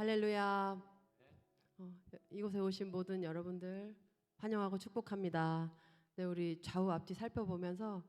할렐루야. 이곳에 오신 모든 여러분들 환영하고 축복합니다. 네, 우리 좌우 앞뒤 살펴보면서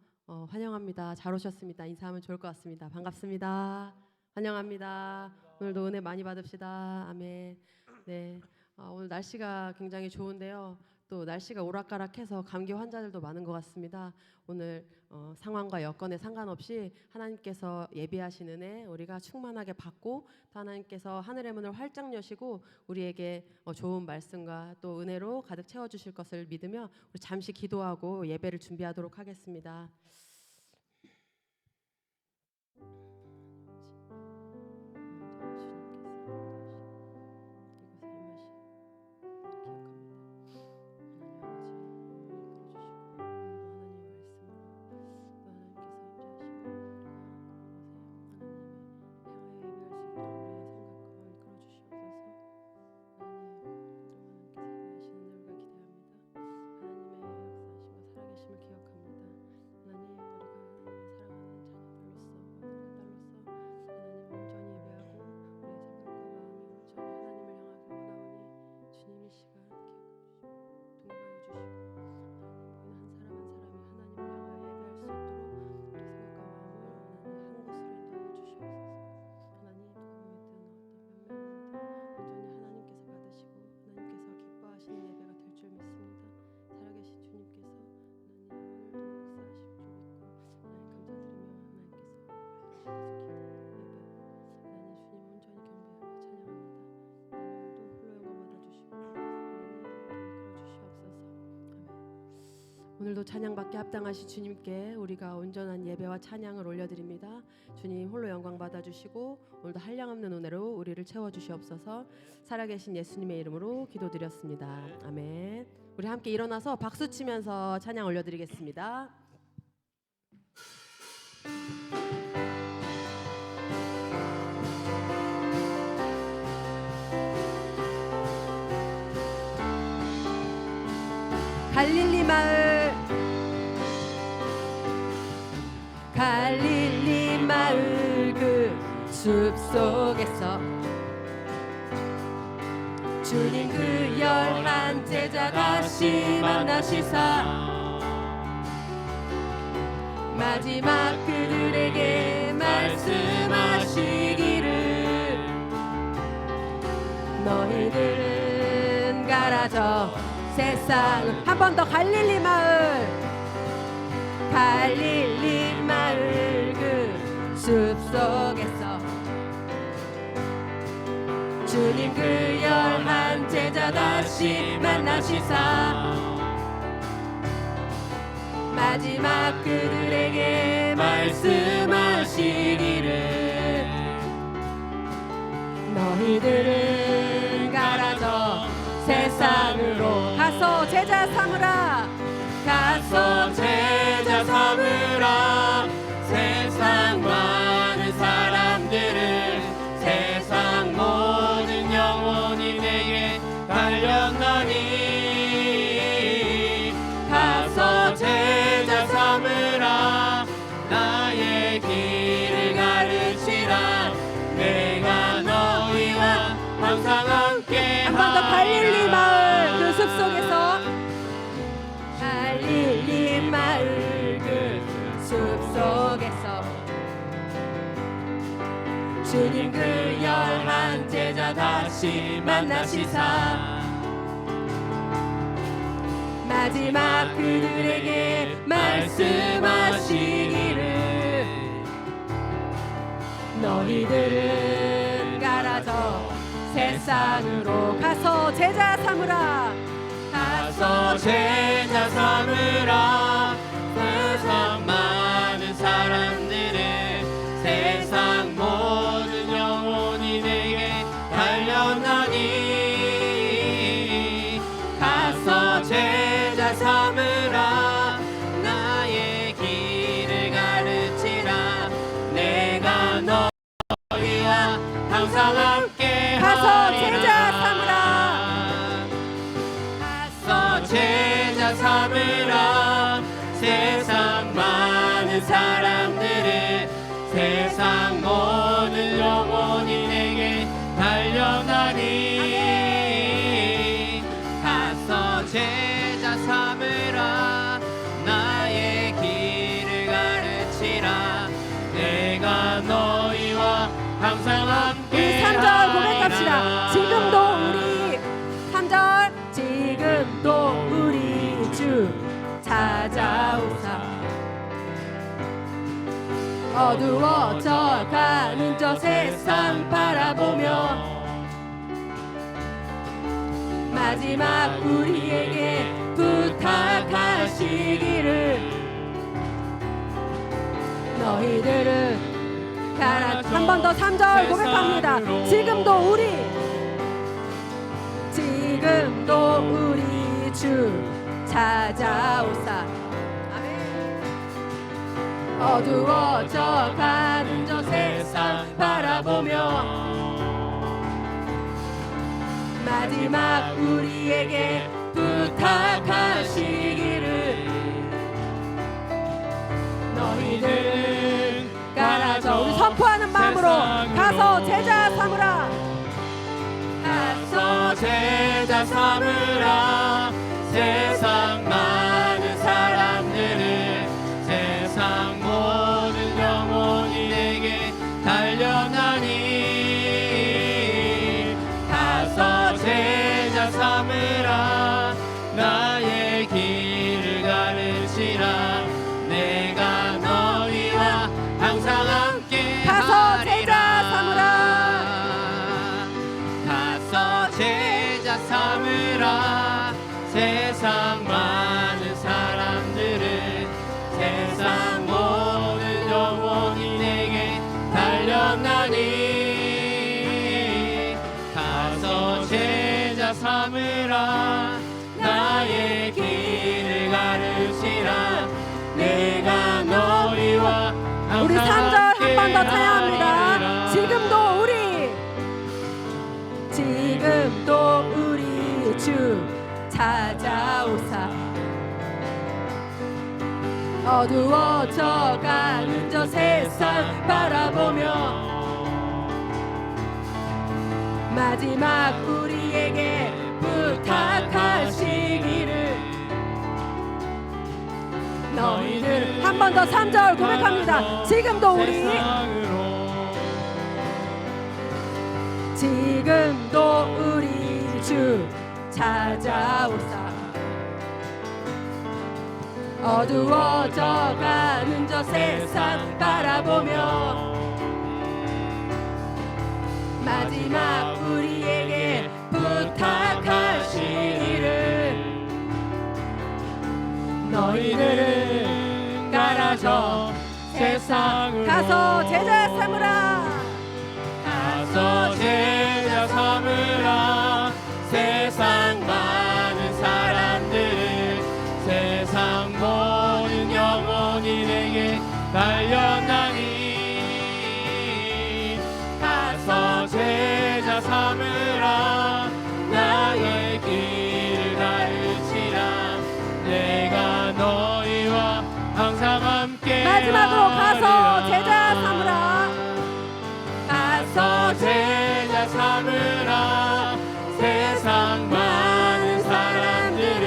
환영합니다. 잘 오셨습니다. 인사하면 좋을 것 같습니다. 반갑습니다. 환영합니다. 오늘도 은혜 많이 받읍시다. 아멘. 네, 오늘 날씨가 굉장히 좋은데요. 또 날씨가 오락가락해서 감기 환자들도 많은 것 같습니다. 오늘 상황과 여건에 상관없이 하나님께서 예비하신 은혜 우리가 충만하게 받고 또 하나님께서 하늘의 문을 활짝 여시고 우리에게 좋은 말씀과 또 은혜로 가득 채워주실 것을 믿으며 우리 잠시 기도하고 예배를 준비하도록 하겠습니다. 오늘도 찬양받게 합당하신 주님께 우리가 온전한 예배와 찬양을 올려드립니다. 주님 홀로 영광 받아주시고 오늘도 한량없는 은혜로 우리를 채워주시옵소서. 살아계신 예수님의 이름으로 기도드렸습니다. 아멘. 우리 함께 일어나서 박수치면서 찬양 올려드리겠습니다. 갈릴리 마을, 갈릴리 마을 그 숲속에서 주님 그 열한 제자 다시 만나시사 마지막 그들에게 말씀하시기를 너희들은 가라져 세상 한 번 더 갈릴리 마을, 갈릴리 마을 그 숲속에서 주님 그 열한 제자 다시 만나시사 마지막 그들에게 말씀하시기를 너희들은 가라져 세상으로 가서 제자 삼으라, 가서 제자 삼으라. 세상 많은 사람들을 세상 모든 영혼이 내게 달렸나니 가서 제자 삼으라. 나의 길을 가르치라. 내가 너희와 항상 함께 한 번 더 갈릴리 마을 그 숲속에서 갈릴리 마을 그 숲속에서 주님 그 열한 제자 다시 만나시사 마지막 그들에게 말씀하시기를 너희들은 가라져 세상으로 가서 제자 삼으라, 가서 제자 삼으라. 세상 많은 사람들을 세상 모든 영혼이 내게 달렸나니 가서 제자 삼으라. 나의 길을 가르치라. 내가 너희와 항상 함께 가서 제자 삼으라. 가서 제자 삼으라. 세상 많은 사람들을 세상 모든 영혼이 내게 달려나 달려나니 가서 제자 삼으라 나의 길을 가르치라 내가 너희와 항상 함께 우리 3절 고백합시다. 지금도 우리 3절 지금도 우리 주 찾아오사 어두워져 가는 저 세상 바라보며 마지막 우리에게 부탁하시기를 너희들은 한 번 더 3절 고백합니다. 지금도 우리 주 찾아오사 어두워져 가는 저 세상 바라보며 마지막 우리에게 부탁하시기를 너희들은 가라져 우리 선포하는 마음으로 가서 제자 삼으라 가서 제자 삼으라 세상 많은 사람들을 세상 모든 영혼이 내게 달려나니 가서 제자 삼으라 나의 길을 가르치라 내가 너희와 항상 함께 가서 제자 삼으라 가서 제자 삼으라 세상 많은 사람들을 세상 모든 영혼이 내게 달려나니 가서 제자 삼으라 나의 길을 가르치라 내가 너희와 우리 3절 한 번 더 찬양합니다. 지금도 우리 주 찾아오사 어두워져 가는 저 세상 바라보며 마지막 우리에게 부탁하시기를 너희들 한 번 더 3절 고백합니다. 지금도 우리 주 찾아오사 어두워져 가는 저 세상 바라보며 마지막 우리에게 부탁하시기를 너희들은 가라져 세상으로 가서 제자 삼으라 가서 제자 삼으라 세상 많은 사람들을 세상 모든 영혼이 내게 달려나니 가서 제자 삼으라 나의 길을 가르치라 내가 너희와 항상 함께 마지막으로 가서 제자 삼으라 가서 제자 삼으라 세상 많은 사람들을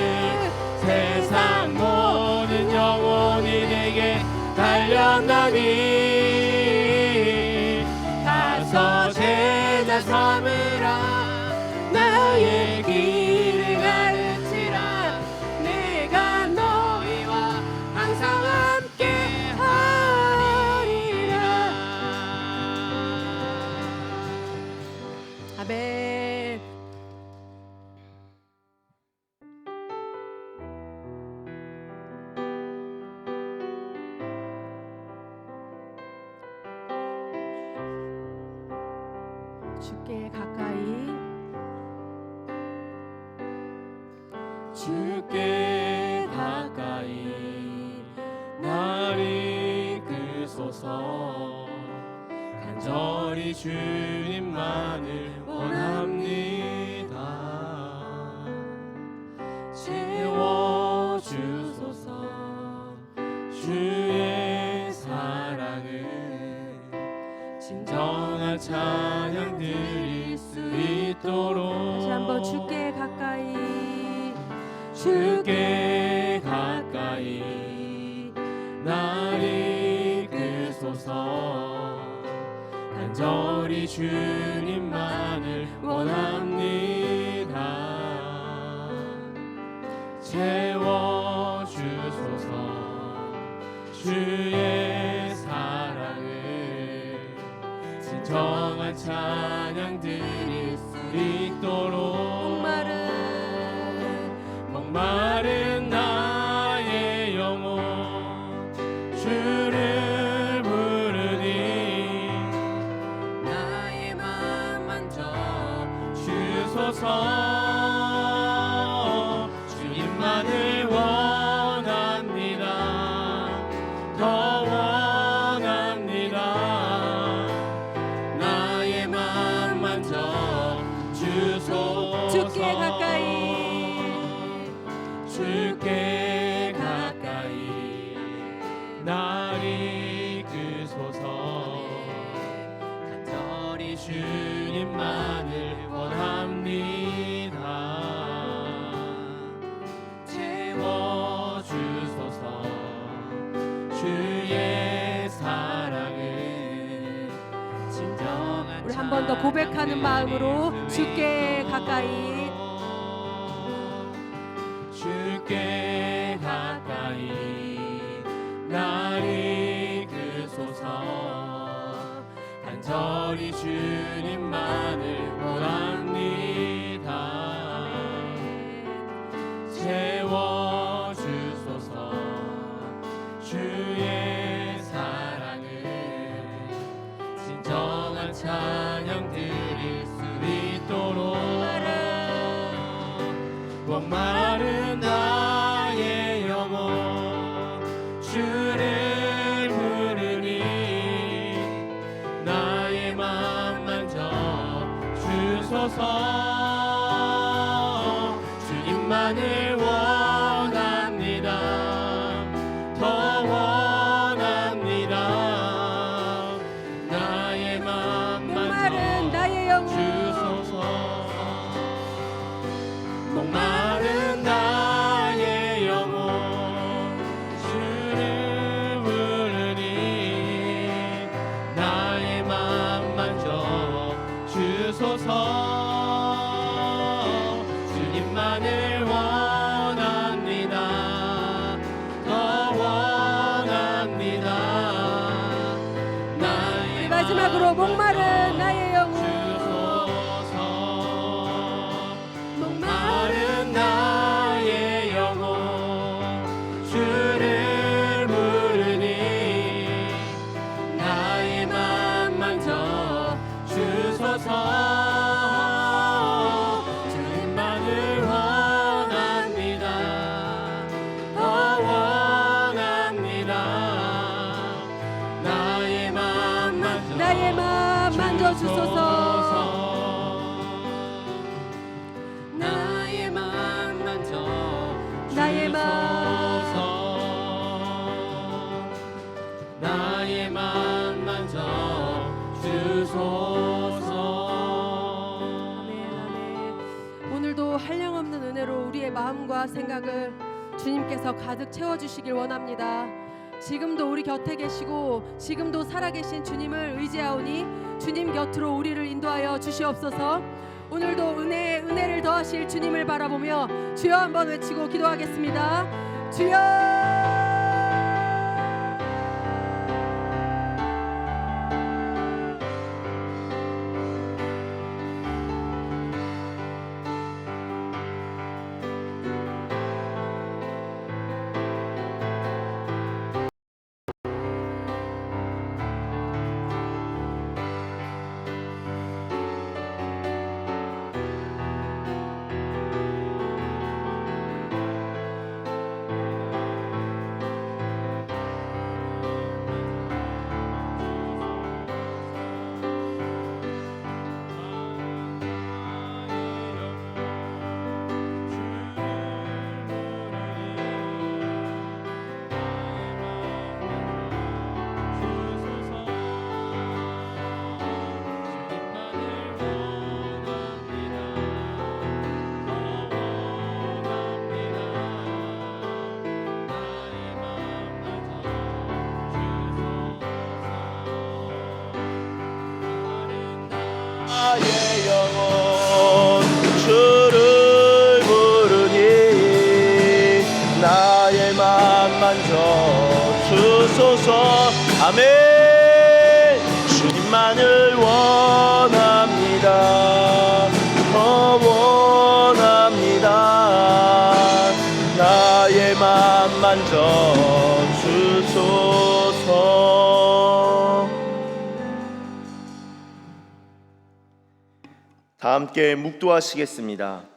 세상 모든 영혼이 내게 달려나니 가서 제자 삼으라 나의 길을 가르치라 내가 너희와 항상 함께 하리라. 아멘. 주께 가까이 주께 가까이 날 이끄소서 간절히 주님만을 원합니다. 채워주소서 주의 사랑을 진정한 찬양 드릴 수 있도록 있도록 다시 한번 주께 가까이 주께 가까이 날 이끄소서. 간절히 주님만을 원합니다. 채워주소서. 주의 사랑을 진정한 찬양 드릴 수 있도록 목마른 나의 영혼 주를 부르니 나의 맘 만져 주소서. 주님만을 원합니다. 더 원합니다. 나의 맘 만져 주소서. 주께 가까이 주께 가까이 날 이끄소서. 간절히 주님만을 원합니다. 채워주소서. 주의 사랑을 진정한 우리 한 번 더 고백하는 마음으로 주께 가까이 주께 가까이 날 이끄소서. 간절히 주님만을 원합니다. 채워주소서. 주의 사랑을 진정한 찬양 드릴 수 있도록 목마른 나의 영혼 주를 부르니 나의 맘 만져 주소서. 주님만을 원합니다. 더 원합니다. 나의 맘 목마른 만져 나의 영혼 주소서. 목마른 나의 영혼 주를 부르니 나의 맘 만져 주소서. 주님만을 원합니다. 더 원합니다. 나의 마지막으로 목마른 나의 영혼 주소서. 목마른 나의 영혼 주를 부르니 나의 맘 만져 주소서. 주님만을 원합니다. 더 원합니다. 나의 맘 만져 나의 맘 만져주소서. 나의 맘 만져 나의 맘. 주소서. 나의 맘 만져 주소서. 아멘, 아멘. 오늘도 한량없는 은혜로 우리의 마음과 생각을 주님께서 가득 채워주시길 원합니다. 지금도 우리 곁에 계시고 지금도 살아계신 주님을 의지하오니 주님 곁으로 우리를 인도하여 주시옵소서. 오늘도 은혜를 더하실 주님을 바라보며 주여 한번 외치고 기도하겠습니다. 주여. 아멘. 주님만을 원합니다. 더 원합니다. 나의 맘 만져 주소서. 다 함께 묵도하시겠습니다.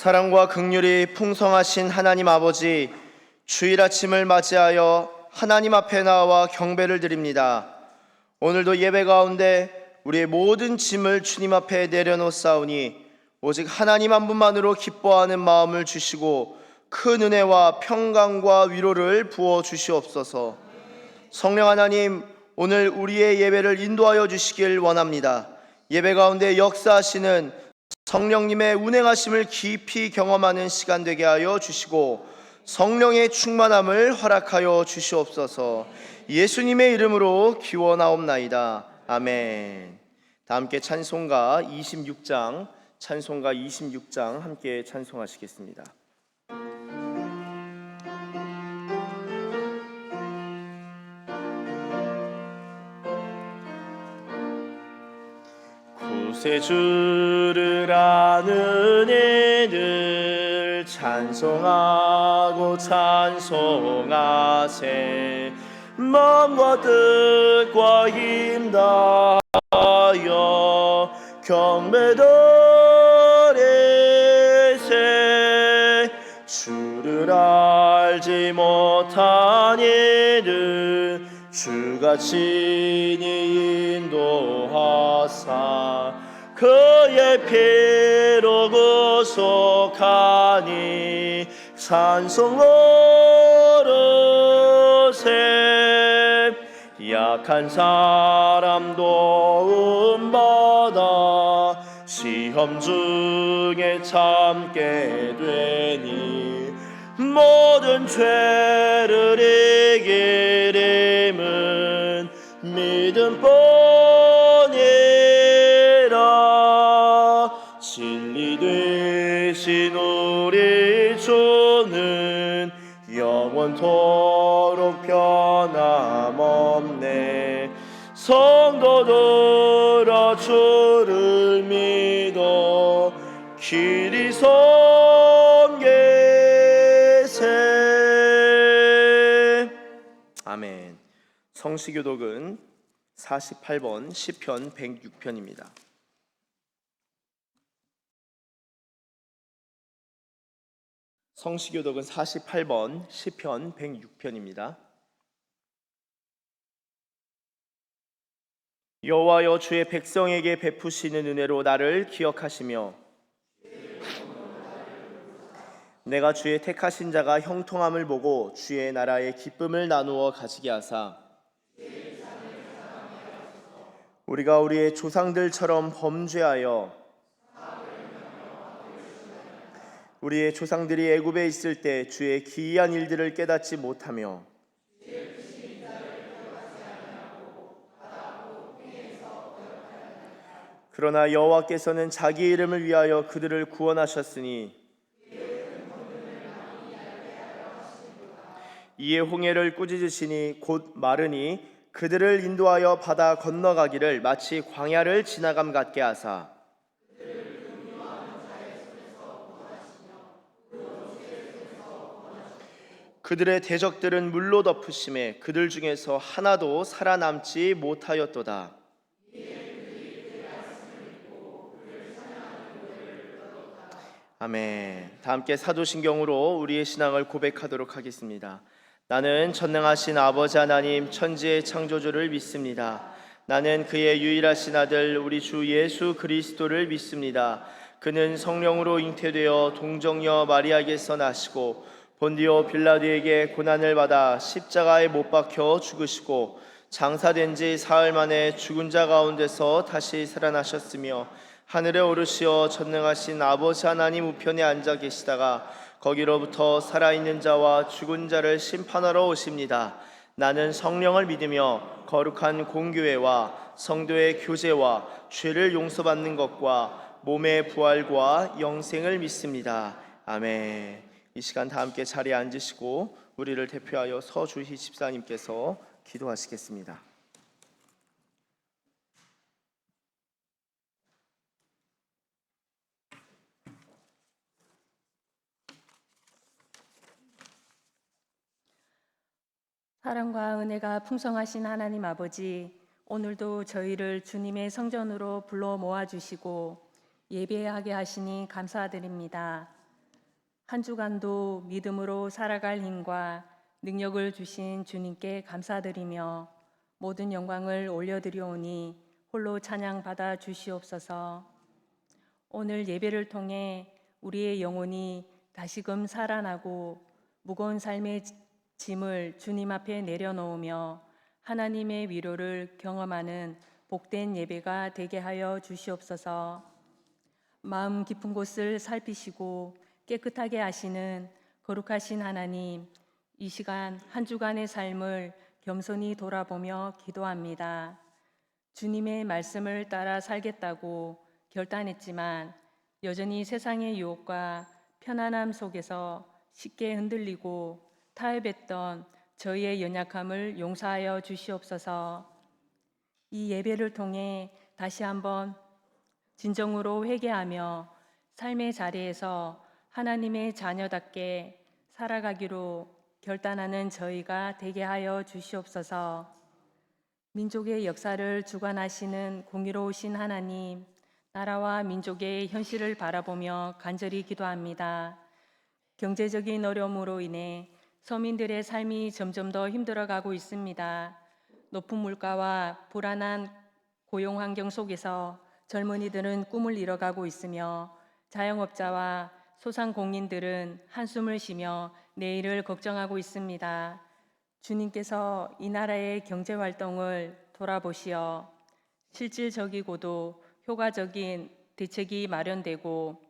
사랑과 긍휼이 풍성하신 하나님 아버지, 주일 아침을 맞이하여 하나님 앞에 나와 경배를 드립니다. 오늘도 예배 가운데 우리의 모든 짐을 주님 앞에 내려놓사오니 오직 하나님 한 분만으로 기뻐하는 마음을 주시고 큰 은혜와 평강과 위로를 부어 주시옵소서. 성령 하나님, 오늘 우리의 예배를 인도하여 주시길 원합니다. 예배 가운데 역사하시는 성령님의 운행하심을 깊이 경험하는 시간 되게 하여 주시고 성령의 충만함을 허락하여 주시옵소서. 예수님의 이름으로 기원하옵나이다. 아멘. 다 함께 찬송가 26장 함께 찬송하시겠습니다. 구세주를 아는 이들 찬송하고 찬송하세. 마음과 뜻과 힘 다하여 경배드리세. 주를 알지 못한 이들 주가 친히 인도하사 그의 피로 구속하니 찬송 오르세. 약한 사람 도움받아 시험 중에 참게 되니 모든 죄를 이길 힘은 믿음뿐이라. 진리 되신 우리 주는 영원토록 변함없네. 성도들아 주를 믿어 길이 섬기세. 아멘. 성시교독은 48번 시편 106편입니다. 성시교독은 48번 시편 106편입니다. 여호와여, 주의 백성에게 베푸시는 은혜로 나를 기억하시며 내가 주의 택하신 자가 형통함을 보고 주의 나라의 기쁨을 나누어 가지게 하사 우리가 우리의 조상들처럼 범죄하여 우리의 조상들이 애굽에 있을 때 주의 기이한 일들을 깨닫지 못하며 그러나 여호와께서는 자기 이름을 위하여 그들을 구원하셨으니 이에 홍해를 꾸짖으시니 곧 마르니 그들을 인도하여 바다 건너가기를 마치 광야를 지나감 같게 하사 그들의 대적들은 물로 덮으심에 그들 중에서 하나도 살아남지 못하였도다. 아멘. 다 함께 사도신경으로 우리의 신앙을 고백하도록 하겠습니다. 나는 전능하신 아버지 하나님 천지의 창조주를 믿습니다. 나는 그의 유일하신 아들 우리 주 예수 그리스도를 믿습니다. 그는 성령으로 잉태되어 동정녀 마리아에게서 나시고 본디오 빌라도에게 고난을 받아 십자가에 못 박혀 죽으시고 장사된 지 사흘 만에 죽은 자 가운데서 다시 살아나셨으며 하늘에 오르시어 전능하신 아버지 하나님 우편에 앉아 계시다가 거기로부터 살아있는 자와 죽은 자를 심판하러 오십니다. 나는 성령을 믿으며 거룩한 공교회와 성도의 교제와 죄를 용서받는 것과 몸의 부활과 영생을 믿습니다. 아멘. 이 시간 다 함께 자리에 앉으시고 우리를 대표하여 서주희 집사님께서 기도하시겠습니다. 사랑과 은혜가 풍성하신 하나님 아버지, 오늘도 저희를 주님의 성전으로 불러 모아주시고 예배하게 하시니 감사드립니다. 한 주간도 믿음으로 살아갈 힘과 능력을 주신 주님께 감사드리며 모든 영광을 올려드리오니 홀로 찬양 받아 주시옵소서. 오늘 예배를 통해 우리의 영혼이 다시금 살아나고 무거운 삶의 짐을 주님 앞에 내려놓으며 하나님의 위로를 경험하는 복된 예배가 되게 하여 주시옵소서. 마음 깊은 곳을 살피시고 깨끗하게 하시는 거룩하신 하나님, 이 시간 한 주간의 삶을 겸손히 돌아보며 기도합니다. 주님의 말씀을 따라 살겠다고 결단했지만 여전히 세상의 유혹과 편안함 속에서 쉽게 흔들리고 타협했던 저희의 연약함을 용서하여 주시옵소서. 이 예배를 통해 다시 한번 진정으로 회개하며 삶의 자리에서 하나님의 자녀답게 살아가기로 결단하는 저희가 되게 하여 주시옵소서. 민족의 역사를 주관하시는 공의로우신 하나님, 나라와 민족의 현실을 바라보며 간절히 기도합니다. 경제적인 어려움으로 인해 서민들의 삶이 점점 더 힘들어가고 있습니다. 높은 물가와 불안한 고용 환경 속에서 젊은이들은 꿈을 잃어가고 있으며 자영업자와 소상공인들은 한숨을 쉬며 내일을 걱정하고 있습니다. 주님께서 이 나라의 경제 활동을 돌아보시어 실질적이고도 효과적인 대책이 마련되고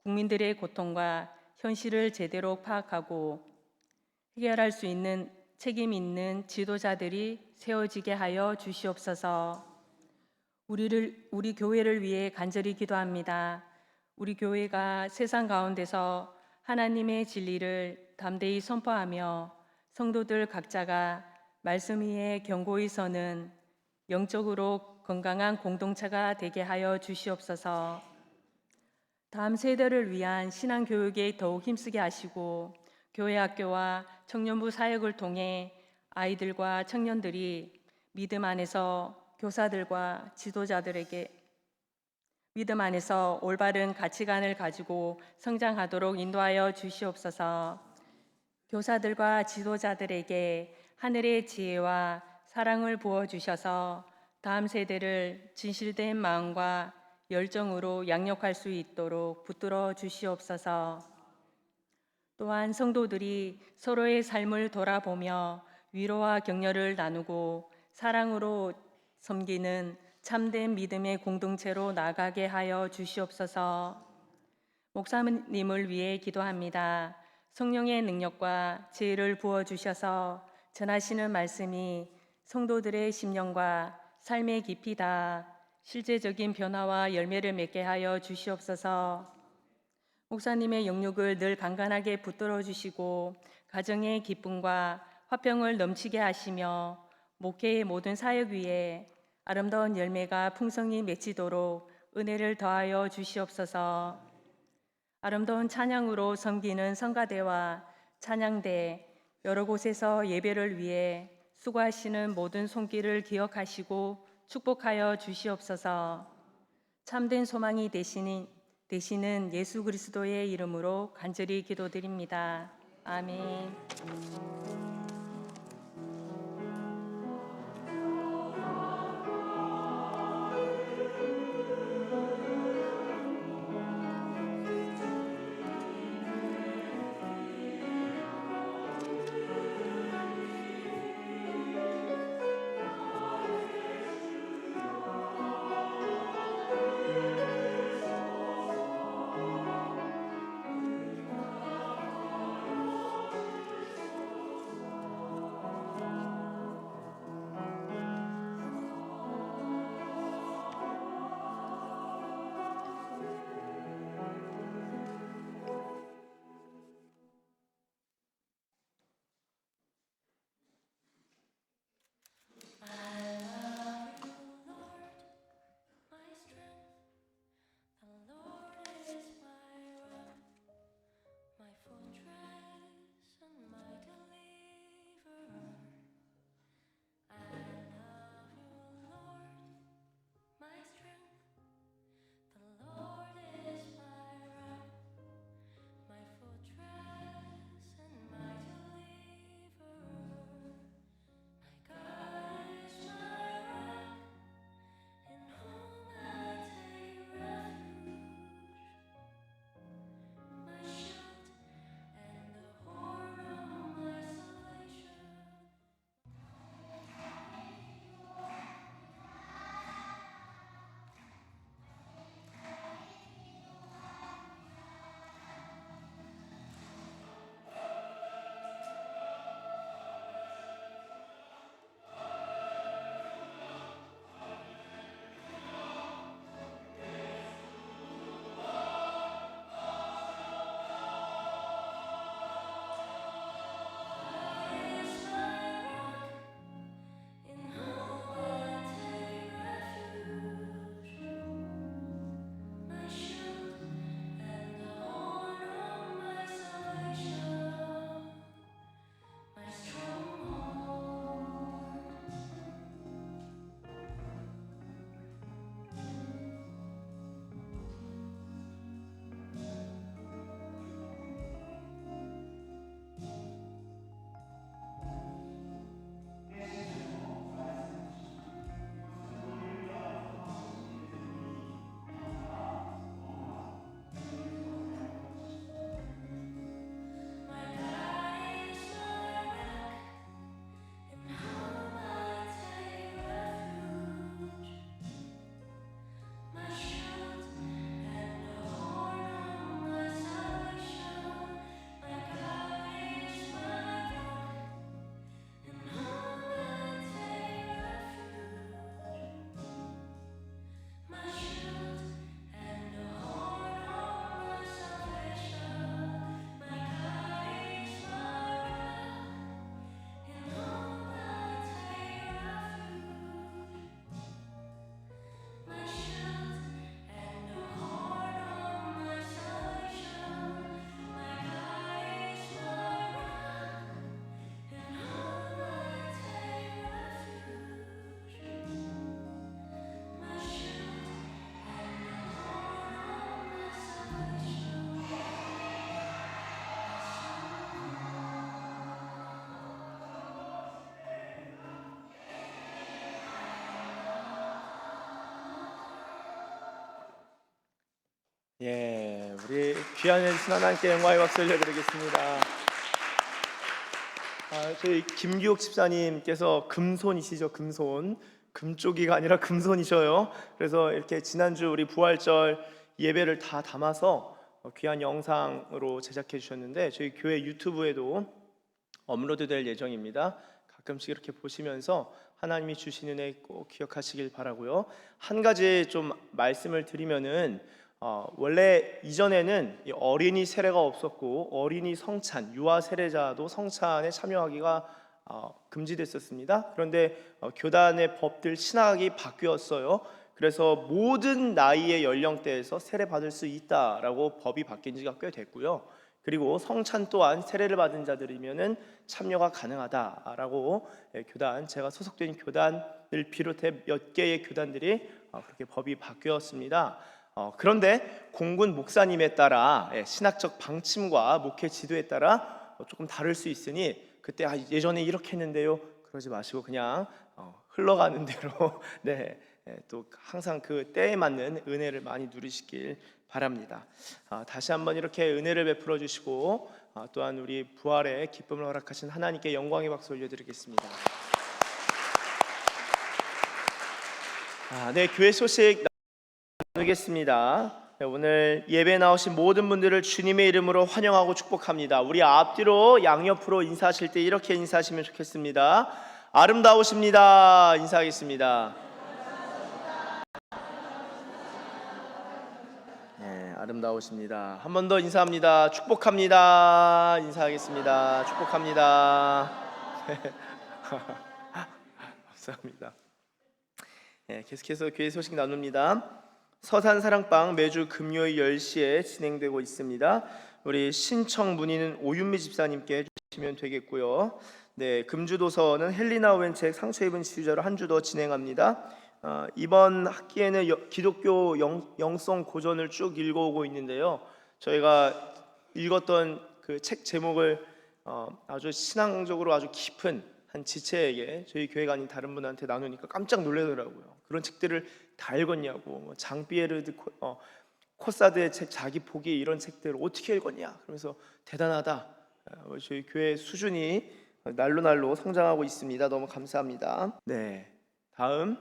국민들의 고통과 현실을 제대로 파악하고 해결할 수 있는 책임 있는 지도자들이 세워지게 하여 주시옵소서. 우리 교회를 위해 간절히 기도합니다. 우리 교회가 세상 가운데서 하나님의 진리를 담대히 선포하며 성도들 각자가 말씀 위에 견고히 서는 영적으로 건강한 공동체가 되게 하여 주시옵소서. 다음 세대를 위한 신앙 교육에 더욱 힘쓰게 하시고 교회 학교와 청년부 사역을 통해 아이들과 청년들이 믿음 안에서 교사들과 지도자들에게 믿음 안에서 올바른 가치관을 가지고 성장하도록 인도하여 주시옵소서. 교사들과 지도자들에게 하늘의 지혜와 사랑을 부어주셔서 다음 세대를 진실된 마음과 열정으로 양육할 수 있도록 붙들어 주시옵소서. 또한 성도들이 서로의 삶을 돌아보며 위로와 격려를 나누고 사랑으로 섬기는 참된 믿음의 공동체로 나가게 하여 주시옵소서. 목사님을 위해 기도합니다. 성령의 능력과 지혜를 부어주셔서 전하시는 말씀이 성도들의 심령과 삶의 깊이 다 실제적인 변화와 열매를 맺게 하여 주시옵소서. 목사님의 영육을 늘 강건하게 붙들어 주시고 가정의 기쁨과 화평을 넘치게 하시며 목회의 모든 사역 위에 아름다운 열매가 풍성히 맺히도록 은혜를 더하여 주시옵소서. 아름다운 찬양으로 섬기는 성가대와 찬양대, 여러 곳에서 예배를 위해 수고하시는 모든 손길을 기억하시고 축복하여 주시옵소서. 참된 소망이 되시는 예수 그리스도의 이름으로 간절히 기도드립니다. 아멘. 귀한 해주신 하나님께 영광의 박수 올려드리겠습니다. 저희 김기옥 집사님께서 금손이시죠. 금쪽이가 아니라 금손이셔요. 그래서 이렇게 지난주 우리 부활절 예배를 다 담아서 귀한 영상으로 제작해 주셨는데 저희 교회 유튜브에도 업로드될 예정입니다. 가끔씩 이렇게 보시면서 하나님이 주신 은혜 꼭 기억하시길 바라고요. 한 가지 좀 말씀을 드리면은 원래 이전에는 어린이 세례가 없었고 어린이 성찬, 유아 세례자도 성찬에 참여하기가 금지됐었습니다. 그런데 교단의 법들 신학이 바뀌었어요. 그래서 모든 나이의 연령대에서 세례 받을 수 있다라고 법이 바뀐 지가 꽤 됐고요. 그리고 성찬 또한 세례를 받은 자들이면은 참여가 가능하다라고 교단, 제가 소속된 교단을 비롯해 몇 개의 교단들이 그렇게 법이 바뀌었습니다. 그런데 공군 목사님에 따라 신학적 방침과 목회 지도에 따라 조금 다를 수 있으니 그때 예전에 이렇게 했는데요 그러지 마시고 그냥 흘러가는 대로 또 항상 그 때에 맞는 은혜를 많이 누리시길 바랍니다. 다시 한번 이렇게 은혜를 베풀어 주시고 또한 우리 부활의 기쁨을 허락하신 하나님께 영광의 박수 올려드리겠습니다. 교회 소식 나누겠습니다. 오늘 예배 나오신 모든 분들을 주님의 이름으로 환영하고 축복합니다. 우리 앞뒤로 양옆으로 인사하실 때 이렇게 인사하시면 좋겠습니다. 아름다우십니다. 인사하겠습니다. 아름다우십니다. 한 번 더 인사합니다. 축복합니다. 인사하겠습니다. 축복합니다. 감사합니다. 계속해서 교회 소식 나눕니다. 서산사랑방 매주 금요일 10시에 진행되고 있습니다. 우리 신청 문의는 오윤미 집사님께 해주시면 되겠고요. 금주도서는 헬리나 오웬책 상처 입은 지휘자로 한 주 더 진행합니다. 이번 학기에는 기독교 영성 고전을 쭉 읽어오고 있는데요. 저희가 읽었던 그 책 제목을 아주 신앙적으로 아주 깊은 한 지체에게 저희 교회가 아닌 다른 분한테 나누니까 깜짝 놀라더라고요. 그런 책들을 다 읽었냐고. 장피에르드 코사드의 책 자기 포기 이런 책들을 어떻게 읽었냐 그러면서 대단하다. 저희 교회 수준이 날로 성장하고 있습니다. 너무 감사합니다. 다음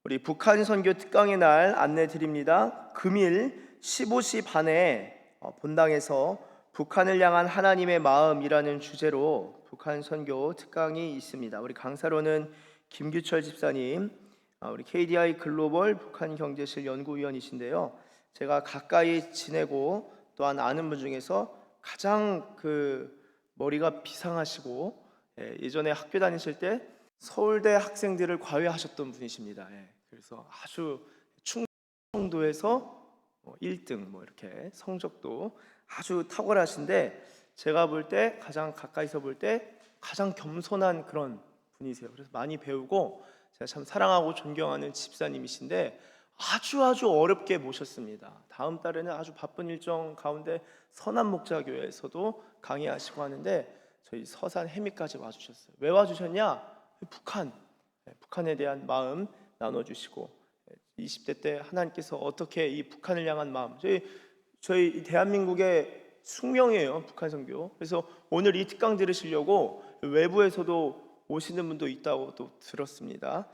우리 북한 선교 특강의 날 안내 드립니다. 금일 15시 반에 본당에서 북한을 향한 하나님의 마음이라는 주제로 북한 선교 특강이 있습니다. 우리 강사로는 김규철 집사님, 우리 KDI 글로벌 북한 경제실 연구위원이신데요. 제가 가까이 지내고 또한 아는 분 중에서 가장 머리가 비상하시고 예전에 학교 다니실 때 서울대 학생들을 과외하셨던 분이십니다. 그래서 아주 충청도에서 1등 이렇게 성적도 아주 탁월하신데 제가 볼 때 가장 가까이서 볼 때 가장 겸손한 그런 분이세요. 그래서 많이 배우고 제가 참 사랑하고 존경하는 집사님이신데 아주 어렵게 모셨습니다. 다음 달에는 아주 바쁜 일정 가운데 선한 목자교회에서도 강의하시고 하는데 저희 서산 해미까지 와주셨어요. 왜 와주셨냐? 북한에 대한 마음 나눠주시고 20대 때 하나님께서 어떻게 이 북한을 향한 마음 저희 대한민국의 숙명이에요. 북한 선교. 그래서 오늘 이 특강 들으시려고 외부에서도 오시는 분도 있다고 또 들었습니다.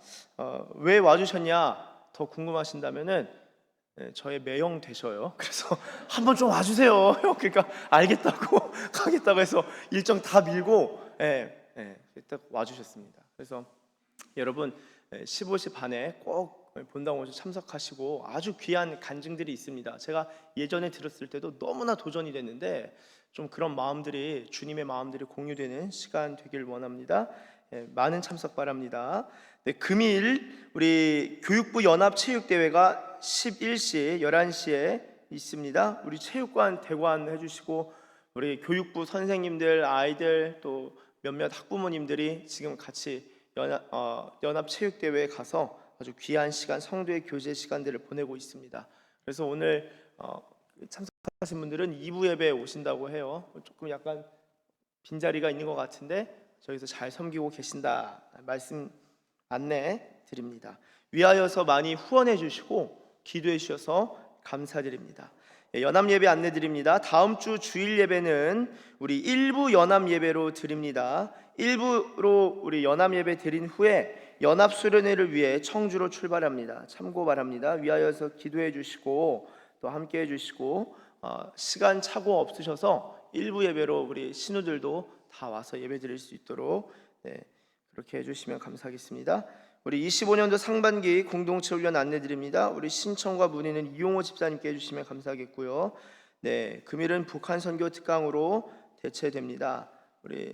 왜 와주셨냐 더 궁금하신다면은 저의 매형 되셔요. 그래서 한번 좀 와주세요. 그러니까 알겠다고 가겠다고 해서 일정 다 밀고 딱 와주셨습니다. 그래서 여러분 15시 반에 꼭 본당 오셔서 참석하시고 아주 귀한 간증들이 있습니다. 제가 예전에 들었을 때도 너무나 도전이 됐는데 좀 그런 마음들이 주님의 마음들이 공유되는 시간 되길 원합니다. 많은 참석 바랍니다. 금일 우리 교육부 연합체육대회가 11시 11시에 있습니다. 우리 체육관 대관해 주시고 우리 교육부 선생님들 아이들 또 몇몇 학부모님들이 지금 같이 연합체육대회에 가서 아주 귀한 시간 성도의 교제 시간들을 보내고 있습니다. 그래서 오늘 참석하신 분들은 2부 예배에 오신다고 해요. 조금 약간 빈자리가 있는 것 같은데 저기서 잘 섬기고 계신다 말씀 안내 드립니다. 위하여서 많이 후원해 주시고 기도해 주셔서 감사드립니다. 연합 예배 안내 드립니다. 다음 주 주일 예배는 우리 일부 연합 예배로 드립니다. 일부로 우리 연합 예배 드린 후에 연합 수련회를 위해 청주로 출발합니다. 참고 바랍니다. 위하여서 기도해 주시고 또 함께 해 주시고 시간 착오 없으셔서 일부 예배로 우리 신우들도 다 와서 예배 드릴 수 있도록 그렇게 해주시면 감사하겠습니다. 우리 25년도 상반기 공동체 훈련 안내 드립니다. 우리 신청과 문의는 이용호 집사님께 해주시면 감사하겠고요. 금일은 북한 선교 특강으로 대체됩니다. 우리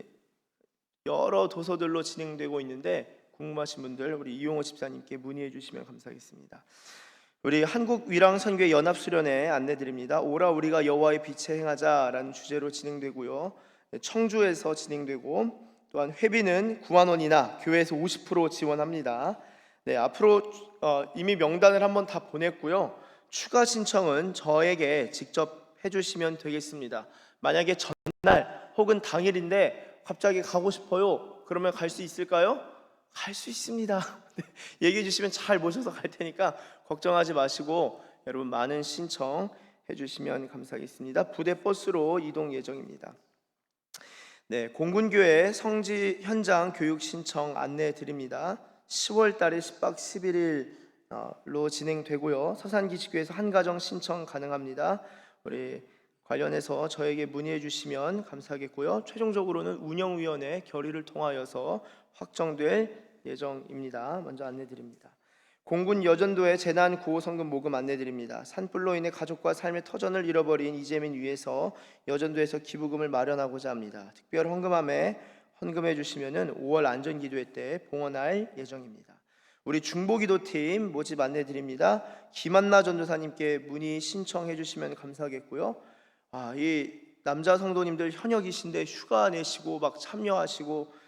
여러 도서들로 진행되고 있는데 궁금하신 분들 우리 이용호 집사님께 문의해 주시면 감사하겠습니다. 우리 한국 위랑 선교회 연합 수련회 안내 드립니다. 오라 우리가 여호와의 빛에 행하자라는 주제로 진행되고요. 청주에서 진행되고 또한 회비는 9만 원이나 교회에서 50% 지원합니다. 앞으로 이미 명단을 한번 다 보냈고요. 추가 신청은 저에게 직접 해주시면 되겠습니다. 만약에 전날 혹은 당일인데 갑자기 가고 싶어요. 그러면 갈 수 있을까요? 갈 수 있습니다. 얘기해 주시면 잘 모셔서 갈 테니까 걱정하지 마시고 여러분 많은 신청해 주시면 감사하겠습니다. 부대 버스로 이동 예정입니다. 공군교회 성지 현장 교육 신청 안내해 드립니다. 10월 달에 10박 11일로 진행되고요. 서산기지교회에서 한 가정 신청 가능합니다. 우리 관련해서 저에게 문의해 주시면 감사하겠고요. 최종적으로는 운영위원회 결의를 통하여서 확정될 예정입니다. 먼저 안내 드립니다. 공군 여전도의 재난 구호 성금 모금 안내 드립니다. 산불로 인해 가족과 삶의 터전을 잃어버린 이재민 위해서 여전도에서 기부금을 마련하고자 합니다. 특별 헌금함에 헌금해 주시면은 5월 안전기도회 때 봉헌할 예정입니다. 우리 중보기도팀 모집 안내 드립니다. 김한나 전도사님께 문의 신청해 주시면 감사하겠고요. 이 남자 성도님들 현역이신데 휴가 내시고 막 참여하시고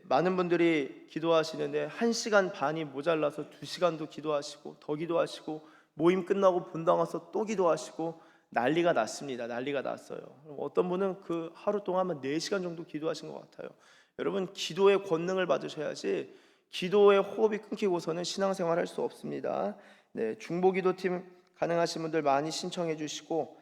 많은 분들이 기도하시는데 1시간 반이 모자라서 2시간도 기도하시고 더 기도하시고 모임 끝나고 본당 와서 또 기도하시고 난리가 났습니다. 난리가 났어요. 어떤 분은 그 하루 동안 한 4시간 정도 기도하신 것 같아요. 여러분 기도의 권능을 받으셔야지 기도의 호흡이 끊기고서는 신앙생활 할 수 없습니다. 중보기도팀 가능하신 분들 많이 신청해 주시고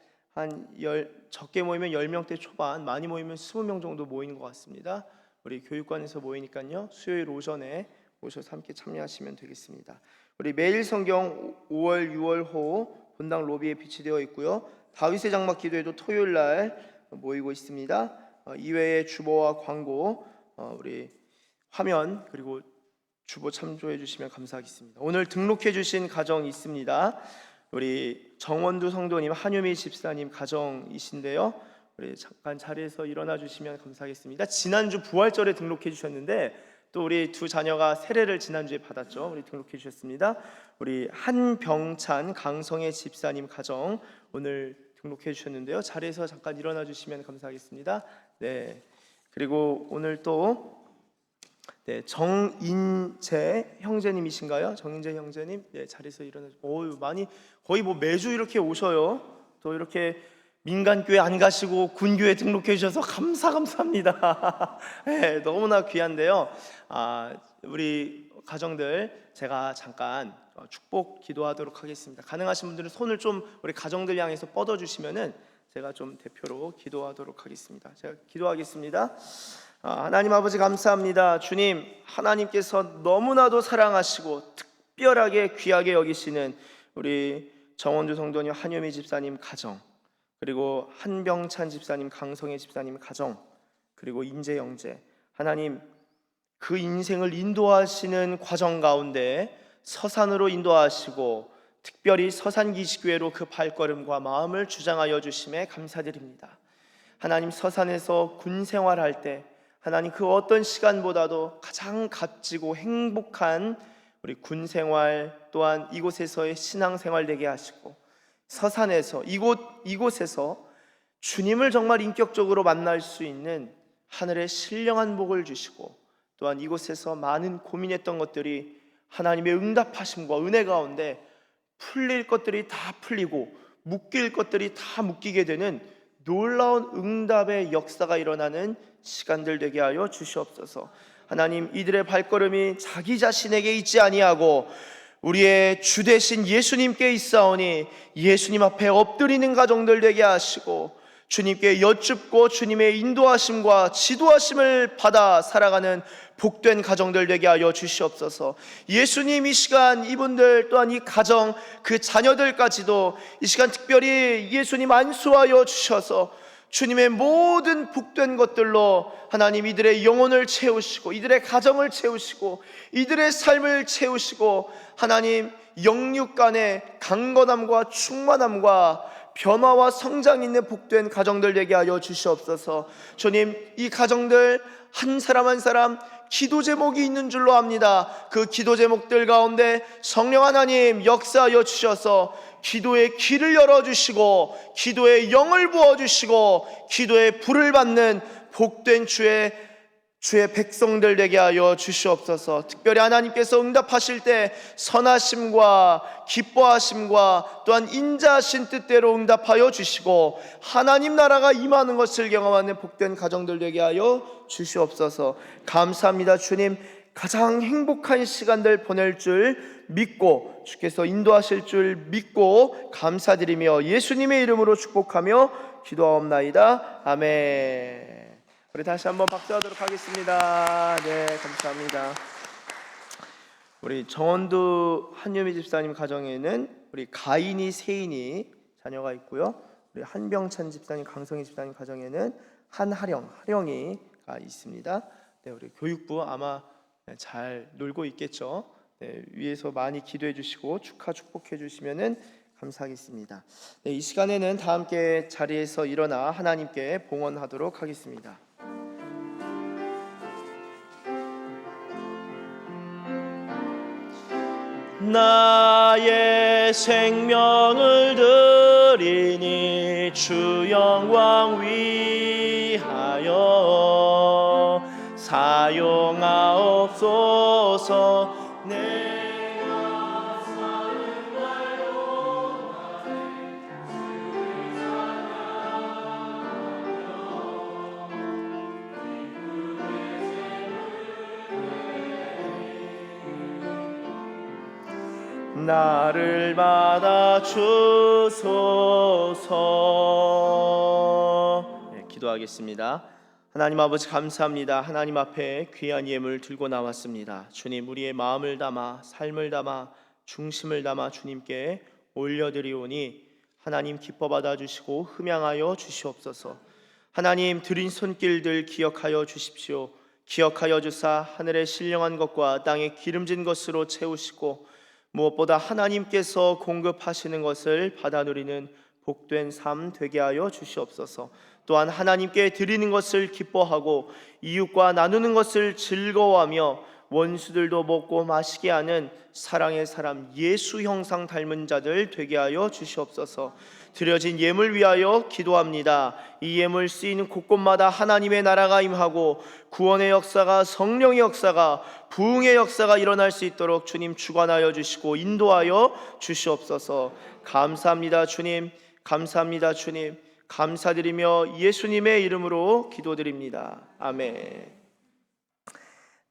적게 모이면 10명대 초반, 많이 모이면 20명 정도 모이는 것 같습니다. 우리 교육관에서 모이니까요. 수요일 오전에 오셔서 함께 참여하시면 되겠습니다. 우리 매일 성경 5월 6월호 본당 로비에 비치되어 있고요. 다윗의 장막 기도회도 토요일 날 모이고 있습니다. 이외에 주보와 광고 우리 화면 그리고 주보 참조해 주시면 감사하겠습니다. 오늘 등록해 주신 가정이 있습니다. 우리 정원두 성도님, 한유미 집사님 가정이신데요. 우리 잠깐 자리에서 일어나 주시면 감사하겠습니다. 지난주 부활절에 등록해 주셨는데 또 우리 두 자녀가 세례를 지난주에 받았죠. 우리 등록해 주셨습니다. 우리 한병찬 강성애 집사님 가정 오늘 등록해 주셨는데요. 자리에서 잠깐 일어나 주시면 감사하겠습니다. 그리고 오늘 또 정인재 형제님이신가요? 정인재 형제님, 자리에서 일어나. 많이 거의 뭐 매주 이렇게 오셔요. 또 이렇게 민간교회 안 가시고 군교회 등록해 주셔서 감사합니다. 너무나 귀한데요. 우리 가정들 제가 잠깐 축복 기도하도록 하겠습니다. 가능하신 분들은 손을 좀 우리 가정들 향해서 뻗어 주시면은 제가 좀 대표로 기도하도록 하겠습니다. 제가 기도하겠습니다. 하나님 아버지 감사합니다. 주님, 하나님께서 너무나도 사랑하시고 특별하게 귀하게 여기시는 우리 정원주 성도님, 한유미 집사님 가정, 그리고 한병찬 집사님, 강성애 집사님 가정, 그리고 인재 형제, 하나님 그 인생을 인도하시는 과정 가운데 서산으로 인도하시고 특별히 서산기지교회로 그 발걸음과 마음을 주장하여 주심에 감사드립니다. 하나님 서산에서 군 생활할 때 하나님 그 어떤 시간보다도 가장 값지고 행복한 우리 군 생활 또한 이곳에서의 신앙생활 되게 하시고 서산에서 이곳에서 주님을 정말 인격적으로 만날 수 있는 하늘의 신령한 복을 주시고 또한 이곳에서 많은 고민했던 것들이 하나님의 응답하심과 은혜 가운데 풀릴 것들이 다 풀리고 묶일 것들이 다 묶이게 되는 놀라운 응답의 역사가 일어나는 시간들 되게 하여 주시옵소서. 하나님 이들의 발걸음이 자기 자신에게 있지 아니하고 우리의 주 되신 예수님께 있사오니 예수님 앞에 엎드리는 가정들 되게 하시고 주님께 여쭙고 주님의 인도하심과 지도하심을 받아 살아가는 복된 가정들 되게 하여 주시옵소서. 예수님 이 시간 이분들 또한 이 가정 그 자녀들까지도 이 시간 특별히 예수님 안수하여 주셔서 주님의 모든 복된 것들로 하나님 이들의 영혼을 채우시고 이들의 가정을 채우시고 이들의 삶을 채우시고 하나님 영육 간의 강건함과 충만함과 변화와 성장 있는 복된 가정들 되게 하여 주시옵소서. 주님 이 가정들 한 사람 한 사람 기도 제목이 있는 줄로 압니다. 그 기도 제목들 가운데 성령 하나님 역사하여 주셔서 기도의 길을 열어주시고 기도의 영을 부어주시고 기도의 불을 받는 복된 주의 백성들 되게 하여 주시옵소서. 특별히 하나님께서 응답하실 때 선하심과 기뻐하심과 또한 인자하신 뜻대로 응답하여 주시고 하나님 나라가 임하는 것을 경험하는 복된 가정들 되게 하여 주시옵소서. 감사합니다. 주님 가장 행복한 시간들 보낼 줄 믿고 주께서 인도하실 줄 믿고 감사드리며 예수님의 이름으로 축복하며 기도하옵나이다. 아멘. 우리 다시 한번 박수하도록 하겠습니다. 네, 감사합니다. 우리 정원두 한유미 집사님 가정에는 우리 가인이 세인이 자녀가 있고요. 우리 한병찬 집사님 강성희 집사님 가정에는 하령이가 있습니다. 네, 우리 교육부 아마 잘 놀고 있겠죠. 네, 위에서 많이 기도해 주시고 축복해 주시면은 감사하겠습니다. 네, 이 시간에는 다 함께 자리에서 일어나 하나님께 봉헌하도록 하겠습니다. 나의 생명을 드리니 주 영광 위하여 사용하옵소서. 내가 사는 날로 나를 받아 주소서. 네, 기도하겠습니다. 하나님 아버지 감사합니다. 하나님 앞에 귀한 예물 들고 나왔습니다. 주님 우리의 마음을 담아 삶을 담아 중심을 담아 주님께 올려드리오니 하나님 기뻐 받아주시고 흠양하여 주시옵소서. 하나님 드린 손길들 기억하여 주십시오. 기억하여 주사 하늘의 신령한 것과 땅의 기름진 것으로 채우시고 무엇보다 하나님께서 공급하시는 것을 받아 누리는 복된 삶 되게 하여 주시옵소서. 또한 하나님께 드리는 것을 기뻐하고 이웃과 나누는 것을 즐거워하며 원수들도 먹고 마시게 하는 사랑의 사람 예수 형상 닮은 자들 되게 하여 주시옵소서. 드려진 예물 위하여 기도합니다. 이 예물 쓰이는 곳곳마다 하나님의 나라가 임하고 구원의 역사가 성령의 역사가 부흥의 역사가 일어날 수 있도록 주님 주관하여 주시고 인도하여 주시옵소서. 감사합니다 주님. 감사합니다 주님. 감사드리며 예수님의 이름으로 기도드립니다. 아멘.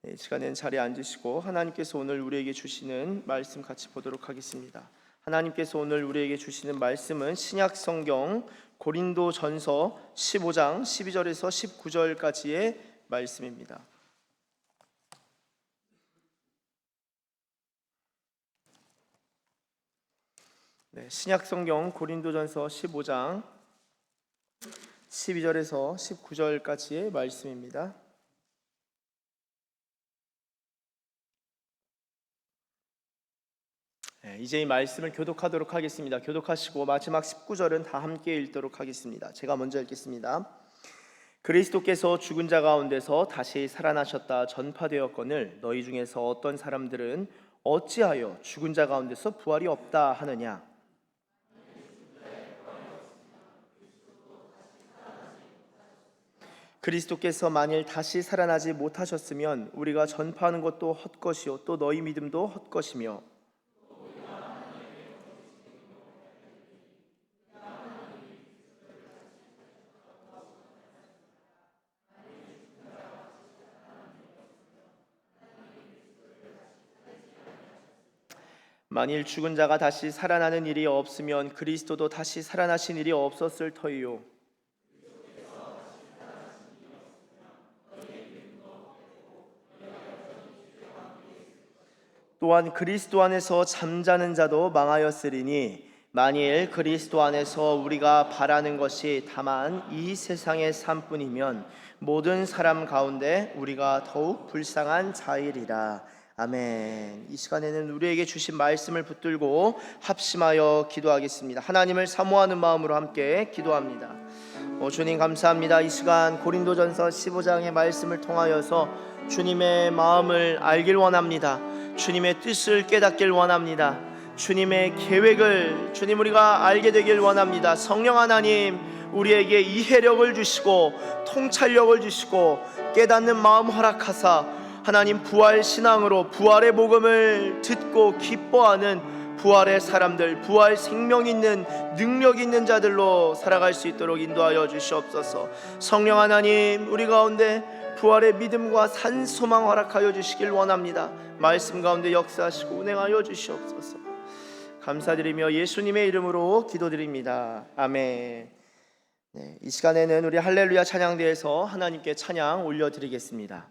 이 시간에는 자리에 앉으시고 하나님께서 오늘 우리에게 주시는 말씀 같이 보도록 하겠습니다. 하나님께서 오늘 우리에게 주시는 말씀은 신약 성경 고린도전서 15장 12절에서 19절까지의 말씀입니다. 네, 신약 성경 고린도전서 15장 12절에서 19절까지의 말씀입니다. 이제 이 말씀을 교독하도록 하겠습니다. 교독하시고 마지막 19절은 다 함께 읽도록 하겠습니다. 제가 먼저 읽겠습니다. 그리스도께서 죽은 자 가운데서 다시 살아나셨다 전파되었거늘 너희 중에서 어떤 사람들은 어찌하여 죽은 자 가운데서 부활이 없다 하느냐. 그리스도께서 만일 다시 살아나지 못하셨으면 우리가 전파하는 것도 헛것이요 또 너희 믿음도 헛것이며 만일 죽은 자가 다시 살아나는 일이 없으면 그리스도도 다시 살아나신 일이 없었을 터이요. 또한 그리스도 안에서 잠자는 자도 망하였으리니 만일 그리스도 안에서 우리가 바라는 것이 다만 이 세상의 삶뿐이면 모든 사람 가운데 우리가 더욱 불쌍한 자이리라. 아멘. 이 시간에는 우리에게 주신 말씀을 붙들고 합심하여 기도하겠습니다. 하나님을 사모하는 마음으로 함께 기도합니다. 주님 감사합니다. 이 시간 고린도전서 15장의 말씀을 통하여서 주님의 마음을 알길 원합니다. 주님의 뜻을 깨닫길 원합니다. 주님의 계획을 주님 우리가 알게 되길 원합니다. 성령 하나님 우리에게 이해력을 주시고 통찰력을 주시고 깨닫는 마음 허락하사 하나님 부활 신앙으로 부활의 복음을 듣고 기뻐하는 부활의 사람들, 부활 생명 있는 능력 있는 자들로 살아갈 수 있도록 인도하여 주시옵소서. 성령 하나님 우리 가운데 부활의 믿음과 산 소망 허락하여 주시길 원합니다. 말씀 가운데 역사하시고 운행하여 주시옵소서. 감사드리며 예수님의 이름으로 기도드립니다. 아멘. 이 시간에는 우리 할렐루야 찬양대에서 하나님께 찬양 올려드리겠습니다.